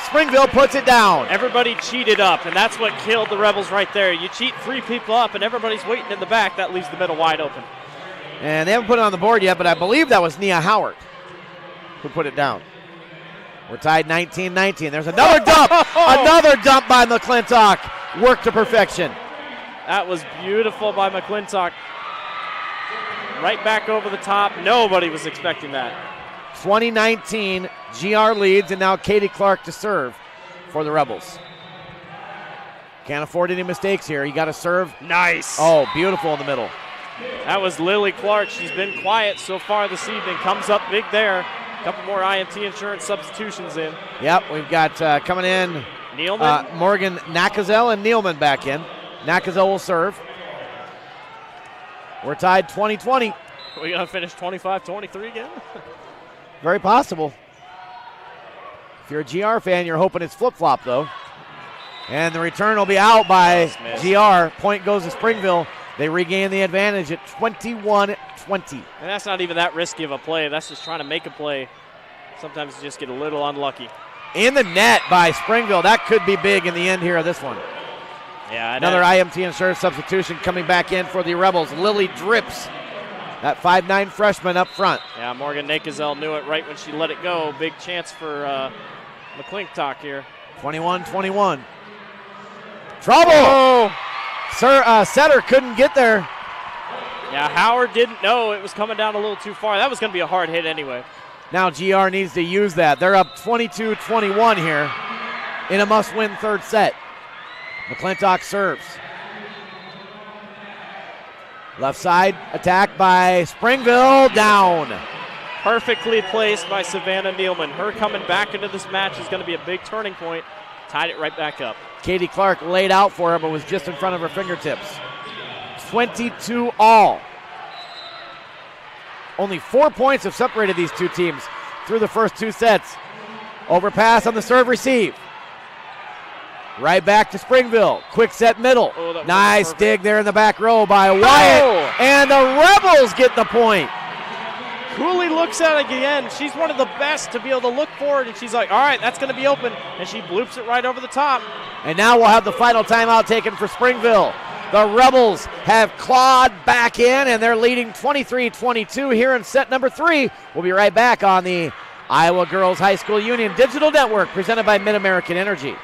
Springville puts it down. Everybody cheated up, and that's what killed the Rebels right there. You cheat three people up, and everybody's waiting in the back. That leaves the middle wide open. And they haven't put it on the board yet, but I believe that was Nia Howard who put it down. We're tied 19-19. There's another dump. Another dump by McClintock. Work to perfection. That was beautiful by McClintock. Right back over the top. Nobody was expecting that. 2019, GR leads, and now Katie Clark to serve for the Rebels. Can't afford any mistakes here. You got to serve. Nice. Oh, beautiful in the middle. That was Lily Clark. She's been quiet so far this evening. Comes up big there. A couple more IMT insurance substitutions in. Yep, we've got coming in Nealman, Morgan Nakazel and Nealman back in. Nakazel will serve. We're tied 20-20. Are we going to finish 25-23 again? Very possible. If you're a GR fan, you're hoping it's flip-flop, though. And the return will be out by GR. Point goes to Springville. They regain the advantage at 21-20. And that's not even that risky of a play. That's just trying to make a play. Sometimes you just get a little unlucky. In the net by Springville. That could be big in the end here of this one. Yeah, another IMT insurance substitution coming back in for the Rebels. Lily Drips, that 5'9" freshman up front. Yeah, Morgan Nakazel knew it right when she let it go. Big chance for McClintock here. 21-21. Trouble! Setter couldn't get there. Yeah, Howard didn't know it was coming down a little too far. That was going to be a hard hit anyway. Now GR needs to use that. They're up 22-21 here in a must-win third set. McClintock serves. Left side attack by Springville, down. Perfectly placed by Savannah Nealman. Her coming back into this match is going to be a big turning point. Tied it right back up. Katie Clark laid out for her, but was just in front of her fingertips. 22 all. Only 4 points have separated these two teams through the first two sets. Overpass on the serve receive. Right back to Springville. Quick set middle. Oh, nice dig there in the back row by Wyatt. Oh. And the Rebels get the point. Cooley looks at it again. She's one of the best to be able to look forward, and she's like, all right, that's going to be open. And she bloops it right over the top. And now we'll have the final timeout taken for Springville. The Rebels have clawed back in, and they're leading 23-22 here in set number 3. We'll be right back on the Iowa Girls High School Union Digital Network presented by Mid-American Energy.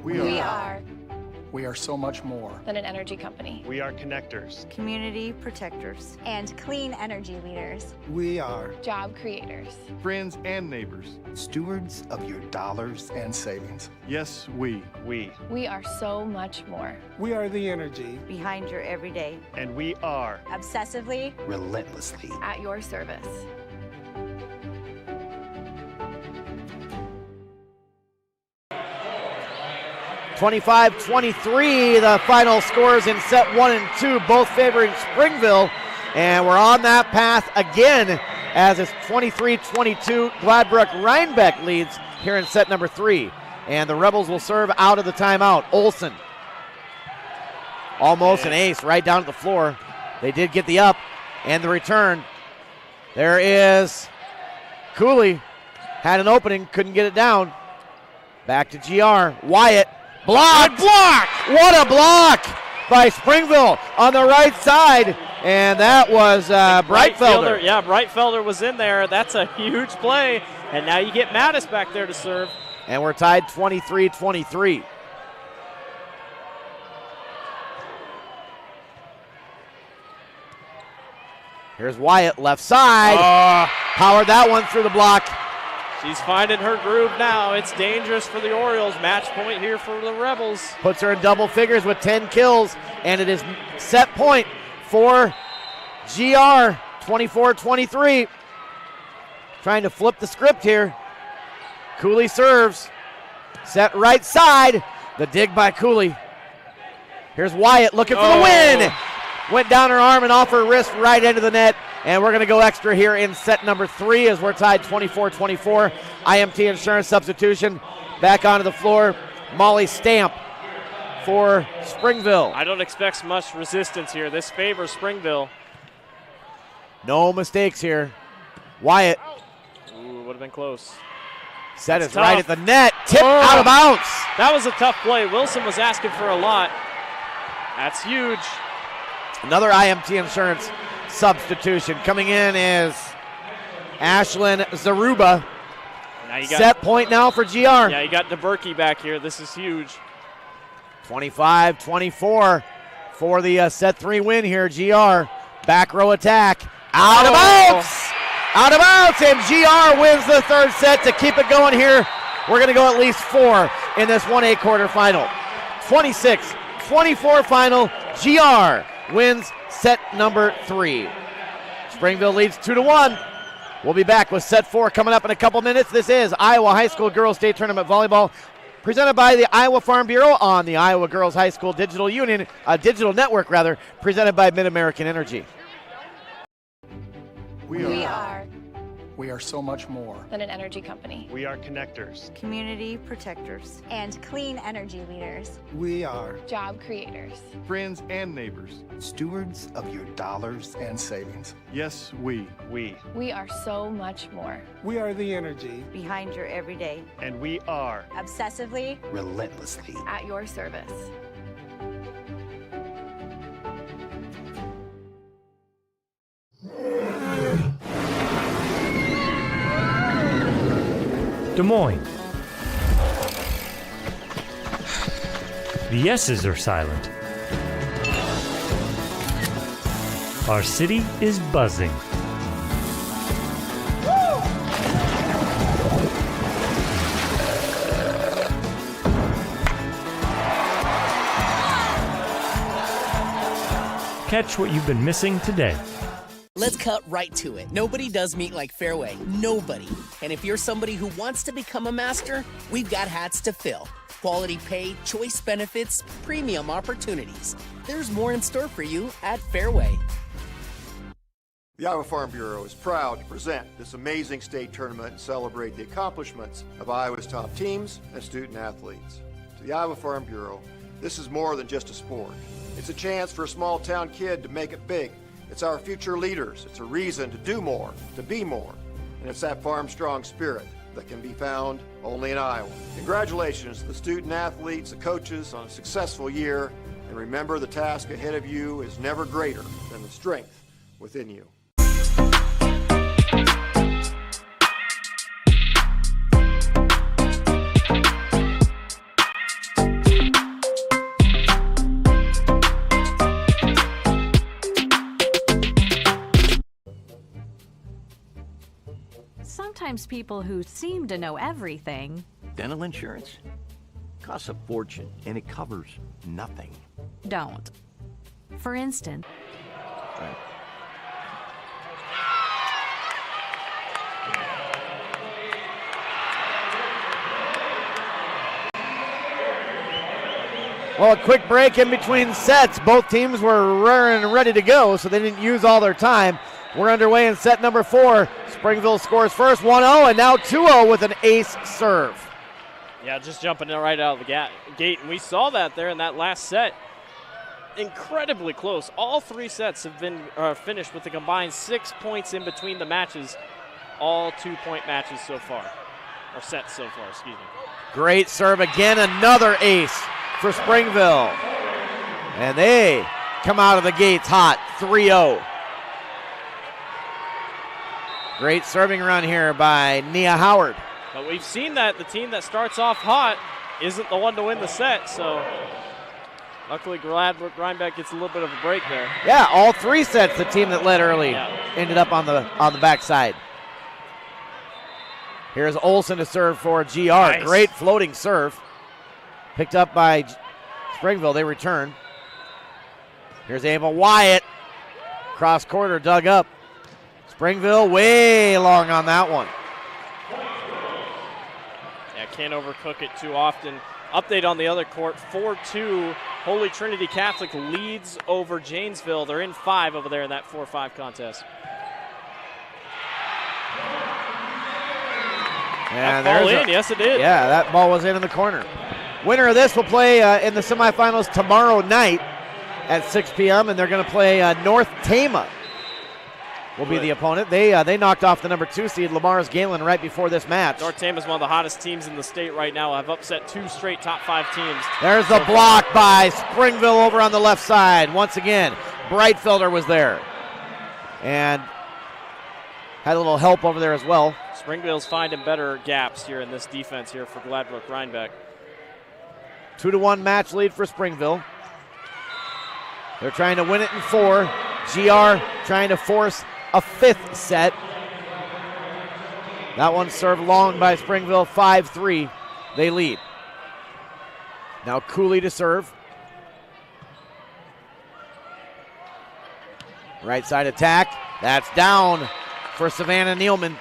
We are so much more than an energy company. We are connectors, community protectors, and clean energy leaders. We are job creators, friends and neighbors, stewards of your dollars and savings. Yes, we. We are so much more. We are the energy behind your everyday. And we are obsessively, relentlessly at your service. (25-23) the final scores in set 1 and 2, both favoring Springville. And we're on that path again as it's 23-22. Gladbrook-Reinbeck leads here in set number 3. And the Rebels will serve out of the timeout. Olsen. Almost an ace right down to the floor. They did get the up and the return. There is Cooley. Had an opening, couldn't get it down. Back to GR. Wyatt. Blocked. What a block by Springville on the right side. And that was Breitfelder. Yeah, Breitfelder was in there. That's a huge play. And now you get Mattis back there to serve. And we're tied 23-23. Here's Wyatt, left side. Powered that one through the block. She's finding her groove now. It's dangerous for the Orioles. Match point here for the Rebels. Puts her in double figures with 10 kills, and it is set point for GR, 24-23. Trying to flip the script here. Cooley serves. Set right side. The dig by Cooley. Here's Wyatt looking for the win. Went down her arm and off her wrist right into the net. And we're going to go extra here in set number 3 as we're tied 24-24. IMT insurance substitution back onto the floor. Molly Stamp for Springville. I don't expect much resistance here. This favors Springville. No mistakes here. Wyatt. Ooh, would have been close. Set is right at the net. Tip out of bounds. That was a tough play. Wilson was asking for a lot. That's huge. Another IMT insurance substitution. Coming in is Ashlyn Zaruba. Now you got, set point now for GR. Yeah, you got DeBerkey back here. This is huge. 25-24 for the set 3 win here. GR, back row attack. Out of bounds! Out of bounds, and GR wins the third set to keep it going here. We're going to go at least 4 in this 1A quarterfinal. 26-24 final. GR wins set number 3. Springville leads 2-1. We'll be back with set 4 coming up in a couple minutes. This is Iowa High School Girls State Tournament Volleyball, presented by the Iowa Farm Bureau on the Iowa Girls High School Digital Network, presented by Mid-American Energy. We are so much more than an energy company. We are connectors, community protectors, and clean energy leaders. We are job creators, friends and neighbors, stewards of your dollars and savings. Yes, we. We are so much more. We are the energy behind your everyday. And we are obsessively, relentlessly at your service. Des Moines. The S's are silent. Our city is buzzing. Catch what you've been missing today. Let's cut right to it. Nobody does meet like Fairway. Nobody. And if you're somebody who wants to become a master, we've got hats to fill. Quality pay, choice benefits, premium opportunities. There's more in store for you at Fairway. The Iowa Farm Bureau is proud to present this amazing state tournament and celebrate the accomplishments of Iowa's top teams and student athletes. To the Iowa Farm Bureau, this is more than just a sport. It's a chance for a small town kid to make it big. It's our future leaders. It's a reason to do more, to be more. And it's that farm strong spirit that can be found only in Iowa. Congratulations to the student athletes, the coaches on a successful year. And remember, the task ahead of you is never greater than the strength within you. Sometimes people who seem to know everything. Dental insurance costs a fortune and it covers nothing. Don't. For instance, well, a quick break in between sets. Both teams were raring and ready to go, so they didn't use all their time. We're underway in set number 4. Springville scores first, 1-0, and now 2-0 with an ace serve. Yeah, just jumping right out of the gate, and we saw that there in that last set. Incredibly close. All 3 sets have been finished with a combined 6 points in between the matches. All 2-point matches so far, or sets so far, excuse me. Great serve again, another ace for Springville. And they come out of the gates hot, 3-0. Great serving run here by Nia Howard. But we've seen that the team that starts off hot isn't the one to win the set, so luckily Gladbrook-Reinbeck gets a little bit of a break there. Yeah, all 3 sets, the team that led early ended up on the backside. Here's Olsen to serve for GR. Nice. Great floating serve. Picked up by Springville. They return. Here's Ava Wyatt. Cross quarter dug up. Springville way long on that one. Yeah, can't overcook it too often. Update on the other court, 4-2. Holy Trinity Catholic leads over Janesville. They're in 5 over there in that 4-5 contest. And that ball in, yes it did. Yeah, that ball was in the corner. Winner of this will play in the semifinals tomorrow night at 6 p.m. and they're going to play North Tama. Will be the opponent. They knocked off the number 2 seed, Lamar's Galen, right before this match. North Tama is one of the hottest teams in the state right now. Have upset 2 straight top 5 teams. There's the block by Springville over on the left side. Once again, Breitfelder was there. And had a little help over there as well. Springville's finding better gaps here in this defense here for Gladbrook-Reinbeck. 2-1 match lead for Springville. They're trying to win it in 4. GR trying to force a 5th set. That one served long by Springville, 5-3. They lead. Now Cooley to serve. Right side attack. That's down for Savannah Nealman.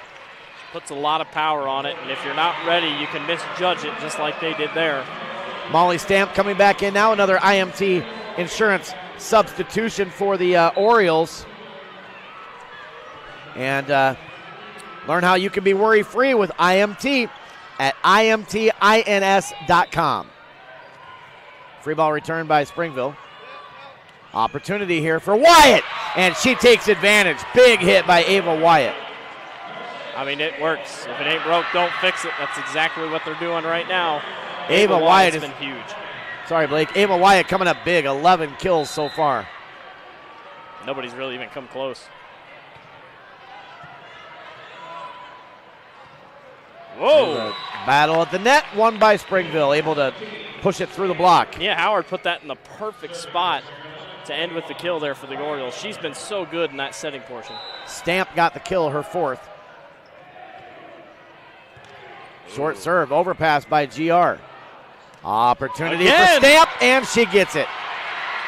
Puts a lot of power on it, and if you're not ready, you can misjudge it just like they did there. Molly Stamp coming back in now. Another IMT insurance substitution for the Orioles. And learn how you can be worry-free with IMT at imtins.com. Free ball returned by Springville. Opportunity here for Wyatt, and she takes advantage. Big hit by Ava Wyatt. I mean, it works. If it ain't broke, don't fix it. That's exactly what they're doing right now. Ava Wyatt has been huge. Sorry, Blake. Ava Wyatt coming up big. 11 kills so far. Nobody's really even come close. Whoa! Battle at the net, won by Springville, able to push it through the block. Yeah, Howard put that in the perfect spot to end with the kill there for the Orioles. She's been so good in that setting portion. Stamp got the kill, her 4th. Short serve, overpass by GR. Opportunity for Stamp, and she gets it.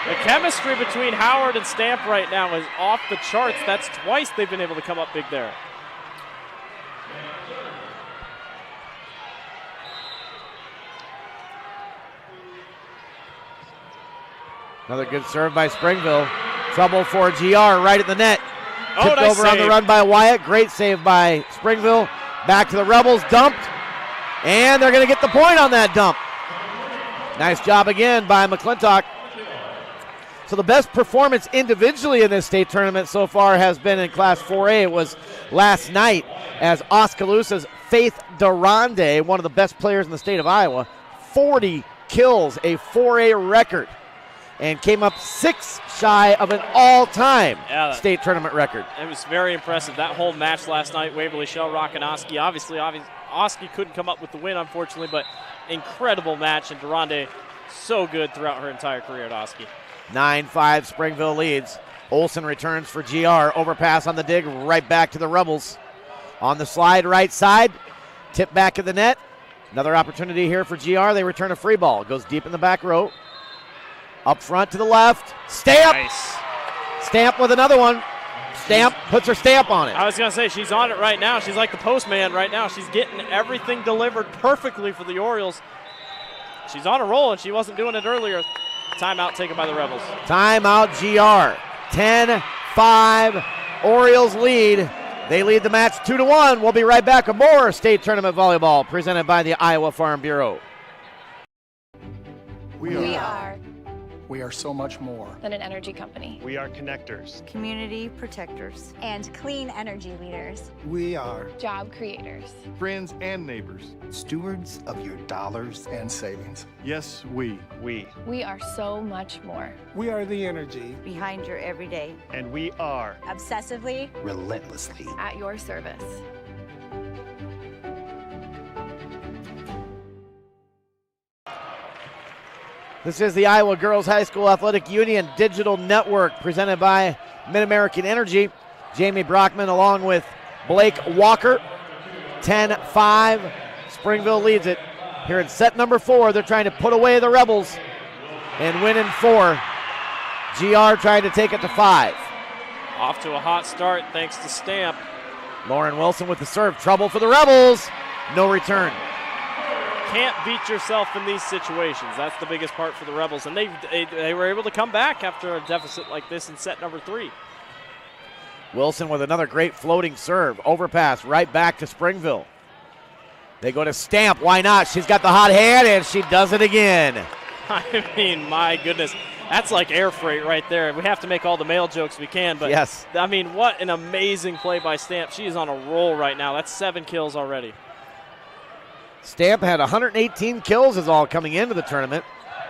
The chemistry between Howard and Stamp right now is off the charts. That's twice they've been able to come up big there. Another good serve by Springville. Trouble for GR right at the net. Tipped nice over save. on the run by Wyatt. Great save by Springville. Back to the Rebels. Dumped. And they're going to get the point on that dump. Nice job again by McClintock. So the best performance individually in this state tournament so far has been in Class 4A. It was last night as Oskaloosa's Faith Durande, one of the best players in the state of Iowa, 40 kills, a 4A record, and came up 6 shy of an all-time state tournament record. It was very impressive. That whole match last night, Waverly, Shell Rock, and Oski. Obviously, Oski couldn't come up with the win, unfortunately, but incredible match, and Durande so good throughout her entire career at Oski. 9-5 Springville leads. Olsen returns for GR. Overpass on the dig, right back to the Rebels. On the slide, right side. Tip back of the net. Another opportunity here for GR. They return a free ball. Goes deep in the back row. Up front to the left. Stamp! Nice. Stamp with another one. Stamp puts her stamp on it. I was going to say, she's on it right now. She's like the postman right now. She's getting everything delivered perfectly for the Orioles. She's on a roll, and she wasn't doing it earlier. Timeout taken by the Rebels. Timeout GR. 10-5. Orioles lead. They lead the match 2-1. We'll be right back with more state tournament volleyball presented by the Iowa Farm Bureau. We are so much more than an energy company. We are connectors, community protectors, and clean energy leaders. We are job creators, friends and neighbors, stewards of your dollars and savings. Yes, we. We are so much more. We are the energy behind your everyday. And we are obsessively, relentlessly at your service. This is the Iowa Girls High School Athletic Union Digital Network presented by Mid-American Energy. Jamie Brockman along with Blake Walker. 10-5. Springville leads it. Here in set number 4, they're trying to put away the Rebels and win in 4. GR trying to take it to 5. Off to a hot start thanks to Stamp. Lauren Wilson with the serve. Trouble for the Rebels. No return. Can't beat yourself in these situations. That's the biggest part for the Rebels. And they were able to come back after a deficit like this in set number 3. Wilson with another great floating serve. Overpass right back to Springville. They go to Stamp. Why not? She's got the hot hand, and she does it again. I mean, my goodness. That's like air freight right there. We have to make all the male jokes we can, but yes. I mean, what an amazing play by Stamp. She is on a roll right now. That's 7 kills already. Stamp had 118 kills is all coming into the tournament,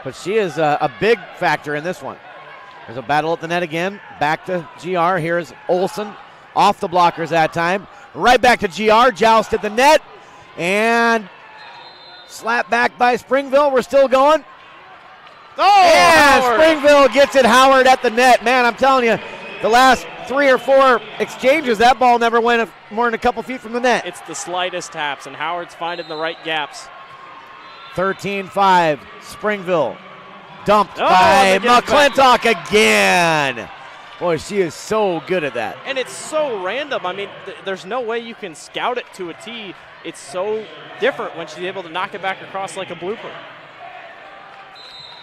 but she is a big factor in this one. There's a battle at the net again. Back to GR. Here's Olsen Off the blockers that time. Right back to GR. Joust at the net. And slap back by Springville. We're still going. Oh, and Howard. Springville gets it. Howard at the net. Man, I'm telling you, the last 3 or 4 exchanges, that ball never went more than a couple feet from the net. It's the slightest taps, and Howard's finding the right gaps. 13-5, Springville. Dumped by McClintock again. Boy, she is so good at that. And it's so random. I mean, there's no way you can scout it to a tee. It's so different when she's able to knock it back across like a blooper.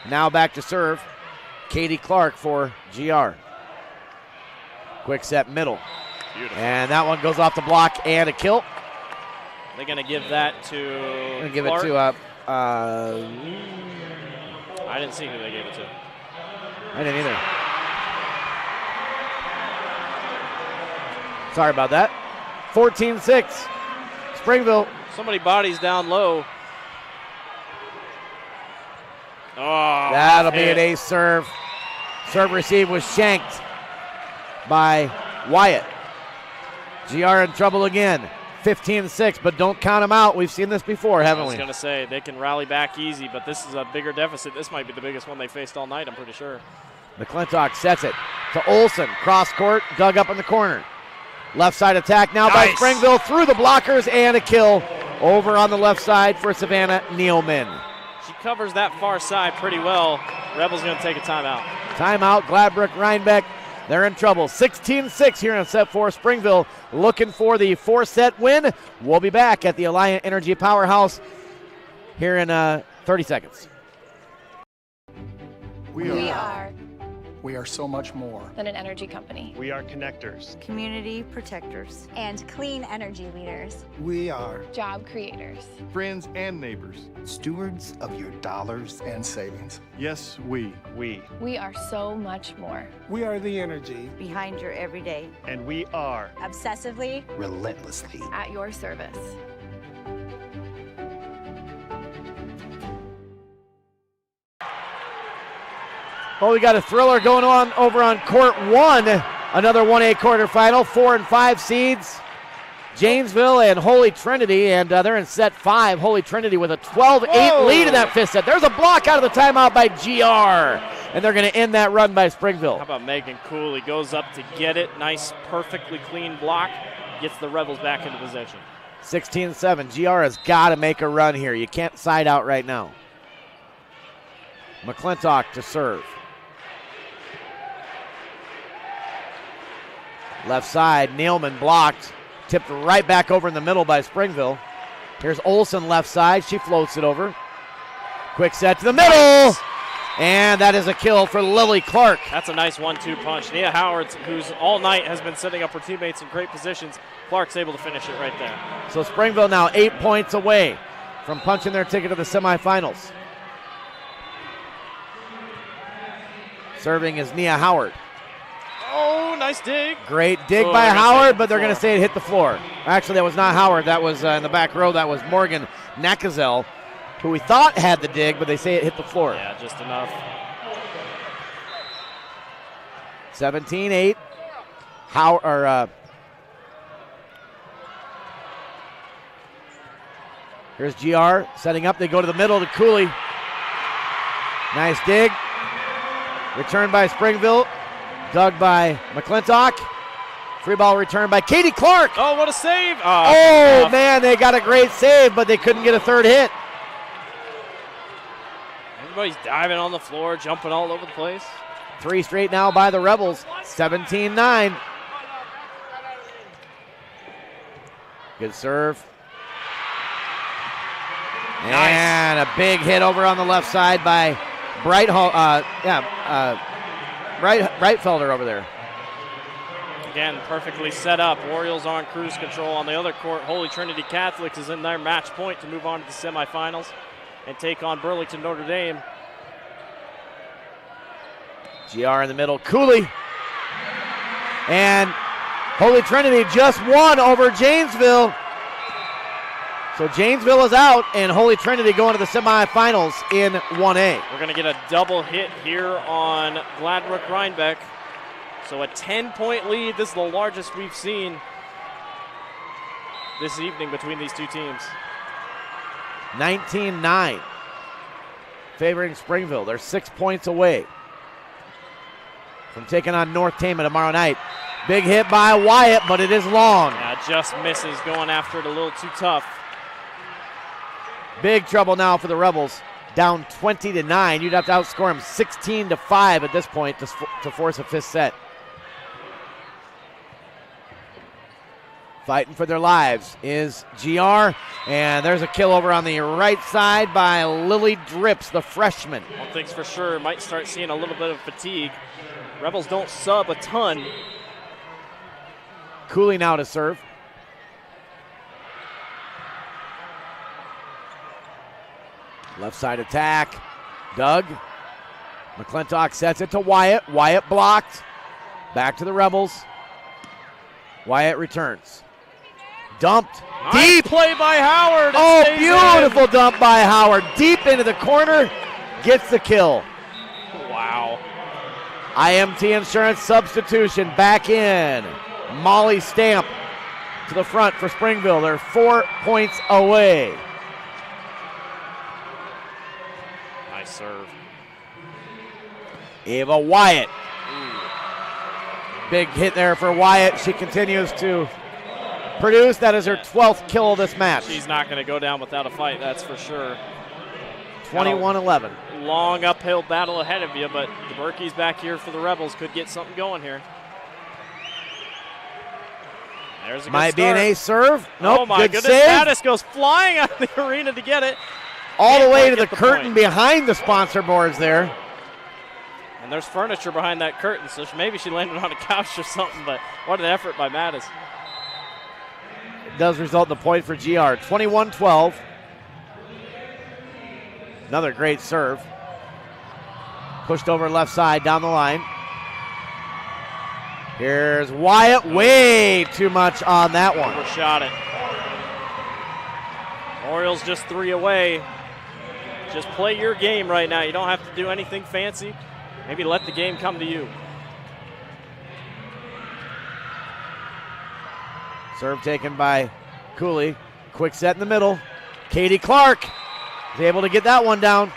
Now back to serve. Katie Clark for GR. Quick set middle. Beautiful. And that one goes off the block and a kill. They're going to give that to Gonna give Clark. it to I didn't see who they gave it to. I didn't either. Sorry about that. 14-6. Springville. Somebody bodies down low. Oh, That'll be an ace serve. Serve receive was shanked by Wyatt. GR in trouble again. 15-6, but don't count them out. We've seen this before, haven't we? I was going to say, they can rally back easy, but this is a bigger deficit. This might be the biggest one they faced all night, I'm pretty sure. McClintock sets it to Olsen. Cross court, dug up in the corner. Left side attack now by Springville through the blockers and a kill over on the left side for Savannah Nealman. She covers that far side pretty well. Rebels going to take a timeout. Timeout, Gladbrook-Reinbeck. They're in trouble. 16-6 here in set 4. Springville looking for the 4-set win. We'll be back at the Alliant Energy Powerhouse here in 30 seconds. We are so much more than an energy company. We are connectors. Community protectors. And clean energy leaders. We are Job creators. Friends and neighbors. stewards of your dollars and savings. Yes, we. We are so much more. We are the energy Behind your everyday. And we are Obsessively. relentlessly. At your service. Well, we got a thriller going on over on court 1. Another 1A quarterfinal. 4 and 5 seeds. Janesville and Holy Trinity, and they're in set 5. Holy Trinity with a 12-8 lead in that fifth set. There's a block out of the timeout by GR, and they're going to end that run by Springville. How about Megan Cooley? Goes up to get it. Nice, perfectly clean block. Gets the Rebels back into possession. 16-7. GR has got to make a run here. You can't side out right now. McClintock to serve. Left side, Nealman blocked. Tipped right back over in the middle by Springville. Here's Olsen left side. She floats it over. Quick set to the middle. Nice. And that is a kill for Lily Clark. That's a nice 1-2 punch. Nia Howard, who's all night has been setting up her teammates in great positions. Clark's able to finish it right there. So Springville now 8 points away from punching their ticket to the semifinals. Serving is Nia Howard. Oh, nice dig. Great dig by Howard, but they're going to say it hit the floor. Actually, that was not Howard. That was in the back row. That was Morgan Nakazel, who we thought had the dig, but they say it hit the floor. Yeah, just enough. 17-8. Here's GR setting up. They go to the middle to Cooley. Nice dig. Returned by Springville. Dug by McClintock. Free ball returned by Katie Clark. Oh, what a save. Oh man, they got a great save, but they couldn't get a third hit. Everybody's diving on the floor, jumping all over the place. 3 straight now by the Rebels. 17-9. Good serve. Nice. And a big hit over on the left side by Breitfelder over there. Again, perfectly set up. Orioles on cruise control. On the other court, Holy Trinity Catholics is in their match point to move on to the semifinals and take on Burlington Notre Dame. GR in the middle, Cooley. And Holy Trinity just won over Janesville. So Janesville is out, and Holy Trinity going to the semifinals in 1A. We're going to get a double hit here on Gladbrook-Reinbeck. So a 10-point lead. This is the largest we've seen this evening between these two teams. 19-9. Favoring Springville. They're 6 points away from taking on North Tama tomorrow night. Big hit by Wyatt, but it is long. Yeah, just misses, going after it a little too tough. Big trouble now for the Rebels. Down 20-9. You'd have to outscore them 16-5 at this point to force a fifth set. Fighting for their lives is GR, and there's a kill over on the right side by Lily Drips, the freshman. One thing's for sure, might start seeing a little bit of fatigue. Rebels don't sub a ton. Cooley now to serve. Left side attack. Doug. McClintock sets it to Wyatt. Wyatt blocked. Back to the Rebels. Wyatt returns. Dumped. Nice Deep. Play by Howard. Oh, beautiful dump by Howard. Deep into the corner. Gets the kill. Wow. IMT Insurance substitution back in. Molly Stamp to the front for Springville. They're 4 points away. Nice serve. Ava Wyatt. Big hit there for Wyatt. She continues to produce. That is her 12th kill of this match. She's not going to go down without a fight, that's for sure. 21-11. Long uphill battle ahead of you, but the Berkeys back here for the Rebels could get something going here. There's a good Might start. be an ace serve. Nope, oh my good goodness, save. Mattis goes flying out of the arena to get it. All Can't the way quite to the get curtain point. behind the sponsor boards there. And there's furniture behind that curtain, so maybe she landed on a couch or something, but what an effort by Mattis. It does result in a point for GR. 21-12. Another great serve. Pushed over left side down the line. Here's Wyatt. Way too much on that one. Overshot it. Orioles just 3 away. Just play your game right now. You don't have to do anything fancy. Maybe let the game come to you. Serve taken by Cooley. Quick set in the middle. Katie Clark is able to get that one down.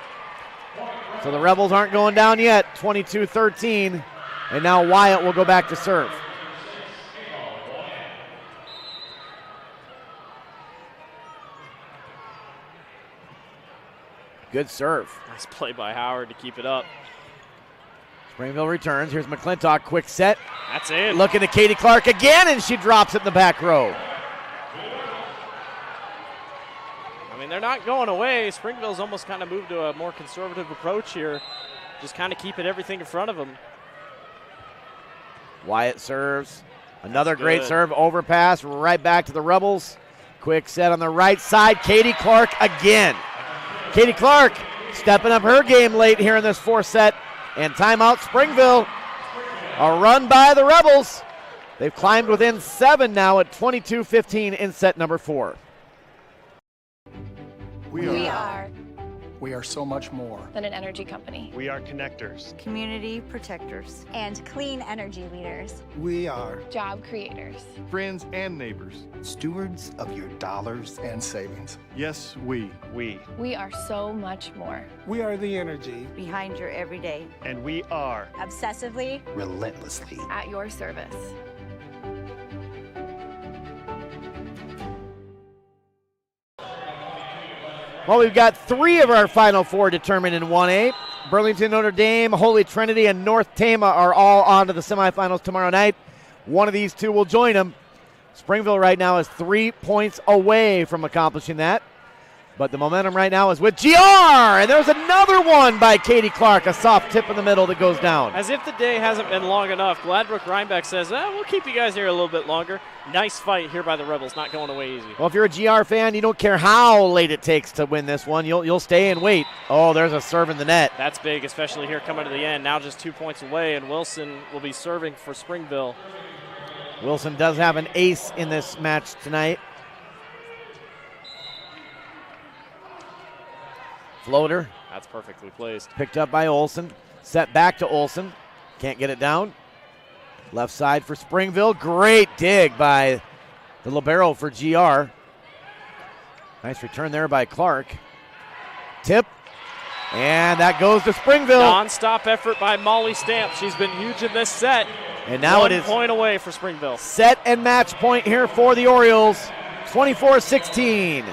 So the Rebels aren't going down yet. 22-13. And now Wyatt will go back to serve. Good serve. Nice play by Howard to keep it up. Springville returns. Here's McClintock. Quick set. That's it. Looking to Katie Clark again, and she drops it in the back row. I mean, they're not going away. Springville's almost kind of moved to a more conservative approach here. Just kind of keeping everything in front of them. Wyatt serves. Another That's great good. serve. Overpass right back to the Rebels. Quick set on the right side. Katie Clark again. Katie Clark stepping up her game late here in this fourth set. And timeout Springville. A run by the Rebels. They've climbed within 7 now at 22-15 in set number 4. We are so much more than an energy company. We are connectors. Community protectors. And clean energy leaders. We are Job creators. Friends and neighbors. stewards of your dollars and savings. Yes, we. We are so much more. We are the energy Behind your everyday. And we are Obsessively relentlessly. At your service. Well, we've got 3 of our final 4 determined in 1A. Burlington, Notre Dame, Holy Trinity, and North Tama are all on to the semifinals tomorrow night. One of these 2 will join them. Springville right now is 3 points away from accomplishing that. But the momentum right now is with GR, and there's another one by Katie Clark, a soft tip in the middle that goes down. As if the day hasn't been long enough, Gladbrook-Reinbeck says, we'll keep you guys here a little bit longer. Nice fight here by the Rebels, not going away easy. Well, if you're a GR fan, you don't care how late it takes to win this one. You'll stay and wait. Oh, there's a serve in the net. That's big, especially here coming to the end. Now just 2 points away, and Wilson will be serving for Springville. Wilson does have an ace in this match tonight. Floater. That's perfectly placed. Picked up by Olsen. Set back to Olsen. Can't get it down. Left side for Springville. Great dig by the libero for GR. Nice return there by Clark. Tip. And that goes to Springville. Non-stop effort by Molly Stamp. She's been huge in this set. And now it is 1 point away for Springville. Set and match point here for the Orioles. 24-16.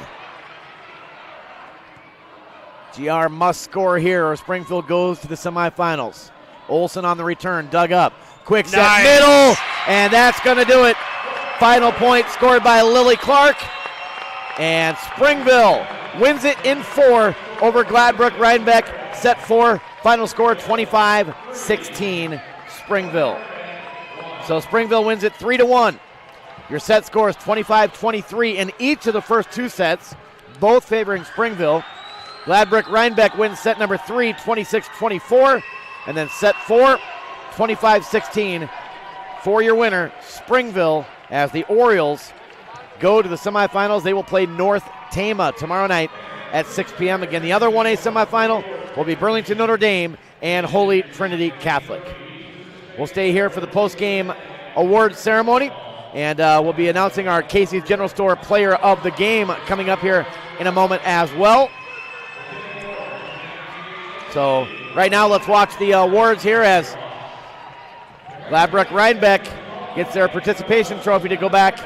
GR must score here or Springfield goes to the semifinals. Olsen on the return, dug up. Quick set, middle, and that's going to do it. Final point scored by Lily Clark. And Springville wins it in 4 over Gladbrook-Reinbeck. Set 4, final score 25-16 Springville. So Springville wins it 3-1. Your set score is 25-23 in each of the first 2 sets, both favoring Springville. Gladbrook-Reinbeck wins set number 3, 26-24, and then set 4, 25-16 for your winner, Springville, as the Orioles go to the semifinals. They will play North Tama tomorrow night at 6 p.m. Again, the other 1A semifinal will be Burlington Notre Dame and Holy Trinity Catholic. We'll stay here for the post-game awards ceremony, and we'll be announcing our Casey's General Store Player of the Game coming up here in a moment as well. So right now, let's watch the awards here as Gladbrook-Reinbeck gets their participation trophy to go back,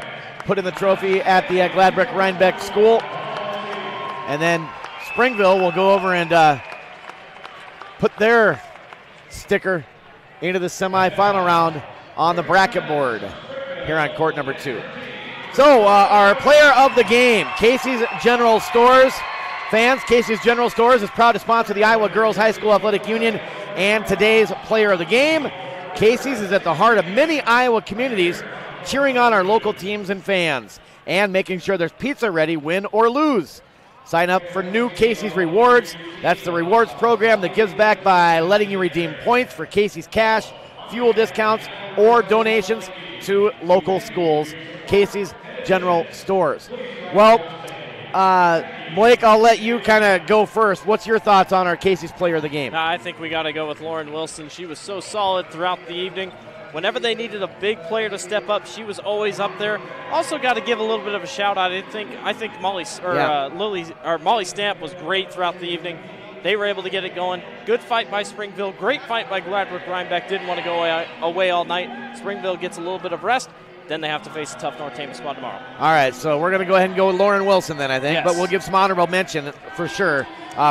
put in the trophy at the Gladbrook-Reinbeck school. And then Springville will go over and put their sticker into the semifinal round on the bracket board here on court number 2. So our player of the game, Casey's General Stores. Fans, Casey's General Stores is proud to sponsor the Iowa Girls High School Athletic Union and today's player of the game. Casey's is at the heart of many Iowa communities, cheering on our local teams and fans, and making sure there's pizza ready, win or lose. Sign up for new Casey's Rewards. That's the rewards program that gives back by letting you redeem points for Casey's cash, fuel discounts, or donations to local schools. Casey's General Stores. Well, Blake, I'll let you kind of go first. What's your thoughts on our Casey's player of the game? I think we got to go with Lauren Wilson. She was so solid throughout the evening. Whenever they needed a big player to step up, she was always up there. Also got to give a little bit of a shout out. I think Molly Stamp was great throughout the evening. They were able to get it going. Good fight by Springville. Great fight by Gladbrook-Reinbeck. Didn't want to go away all night. Springville gets a little bit of rest. Then they have to face a tough North Tama squad tomorrow. All right, so we're going to go ahead and go with Lauren Wilson then, I think. Yes. But we'll give some honorable mention for sure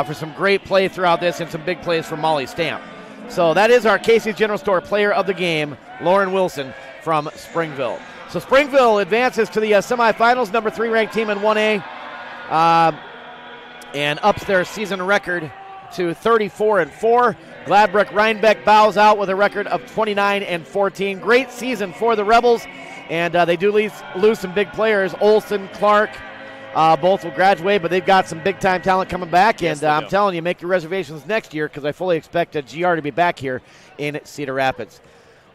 for some great play throughout this and some big plays from Molly Stamp. So that is our Casey's General Store player of the game, Lauren Wilson from Springville. So Springville advances to the semifinals, number 3 ranked team in 1A, and ups their season record to 34-4. Gladbrook-Reinbeck bows out with a record of 29-14. Great season for the Rebels, and they do lose some big players. Olsen, Clark, both will graduate, but they've got some big-time talent coming back, and I'm telling you, make your reservations next year because I fully expect GR to be back here in Cedar Rapids.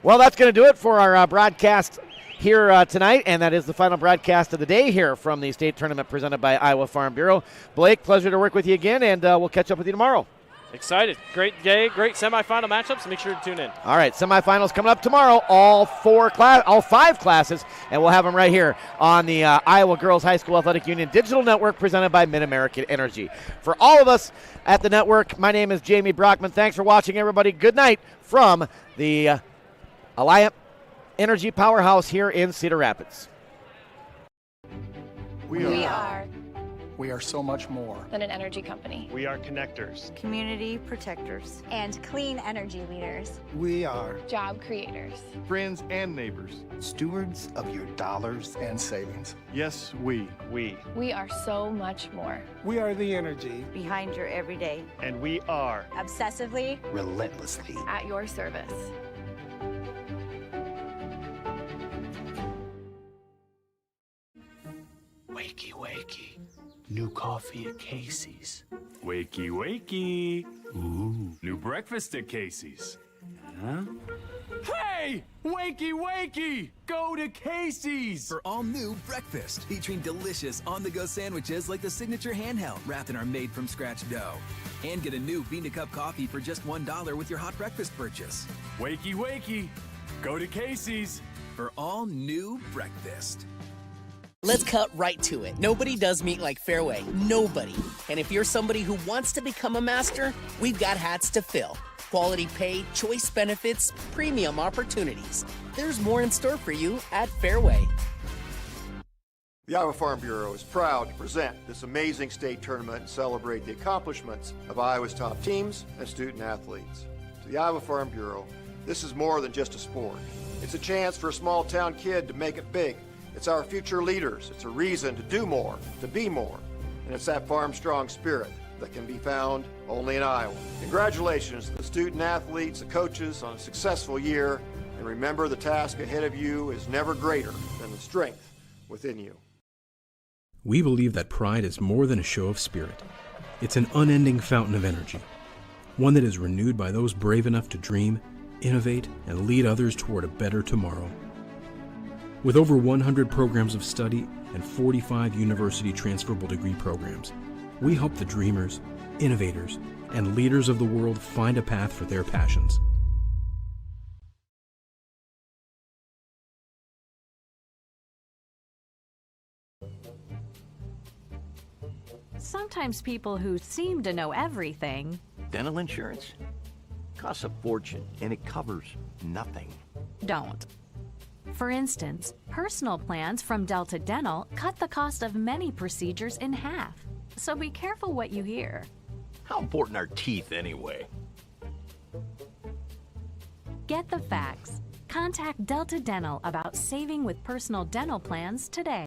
Well, that's going to do it for our broadcast here tonight, and that is the final broadcast of the day here from the state tournament presented by Iowa Farm Bureau. Blake, pleasure to work with you again, and we'll catch up with you tomorrow. Excited. Great day, great semifinal matchups. Make sure to tune in. All right, semifinals coming up tomorrow, all 5 classes, and we'll have them right here on the Iowa Girls High School Athletic Union Digital Network presented by Mid-American Energy. For all of us at the network, my name is Jamie Brockman. Thanks for watching, everybody. Good night from the Alliant Energy Powerhouse here in Cedar Rapids. We are so much more than an energy company. We are connectors, community protectors, and clean energy leaders. We are job creators, friends and neighbors, stewards of your dollars and savings. Yes, we. We are so much more. We are the energy behind your everyday. And we are obsessively, relentlessly at your service. Wakey, wakey. New coffee at Casey's. Wakey, wakey. Ooh, new breakfast at Casey's. Huh? Hey! Wakey, wakey! Go to Casey's! For all new breakfast, featuring delicious on-the-go sandwiches like the signature handheld wrapped in our made-from-scratch dough. And get a new bean-to-cup coffee for just $1 with your hot breakfast purchase. Wakey, wakey! Go to Casey's. For all new breakfast. Let's cut right to it. Nobody does meat like Fairway. Nobody. And if you're somebody who wants to become a master, we've got hats to fill. Quality pay, choice benefits, premium opportunities. There's more in store for you at Fairway. The Iowa Farm Bureau is proud to present this amazing state tournament and celebrate the accomplishments of Iowa's top teams and student athletes. To the Iowa Farm Bureau, this is more than just a sport. It's a chance for a small town kid to make it big. It's our future leaders. It's a reason to do more, to be more. And it's that farm strong spirit that can be found only in Iowa. Congratulations to the student athletes, the coaches on a successful year. And remember, the task ahead of you is never greater than the strength within you. We believe that pride is more than a show of spirit. It's an unending fountain of energy, one that is renewed by those brave enough to dream, innovate, and lead others toward a better tomorrow. With over 100 programs of study and 45 university transferable degree programs, we help the dreamers, innovators, and leaders of the world find a path for their passions. Sometimes people who seem to know everything Dental insurance costs a fortune, and it covers nothing. don't. For instance, personal plans from Delta Dental cut the cost of many procedures in half. So be careful what you hear. How important are teeth anyway? Get the facts. Contact Delta Dental about saving with personal dental plans today.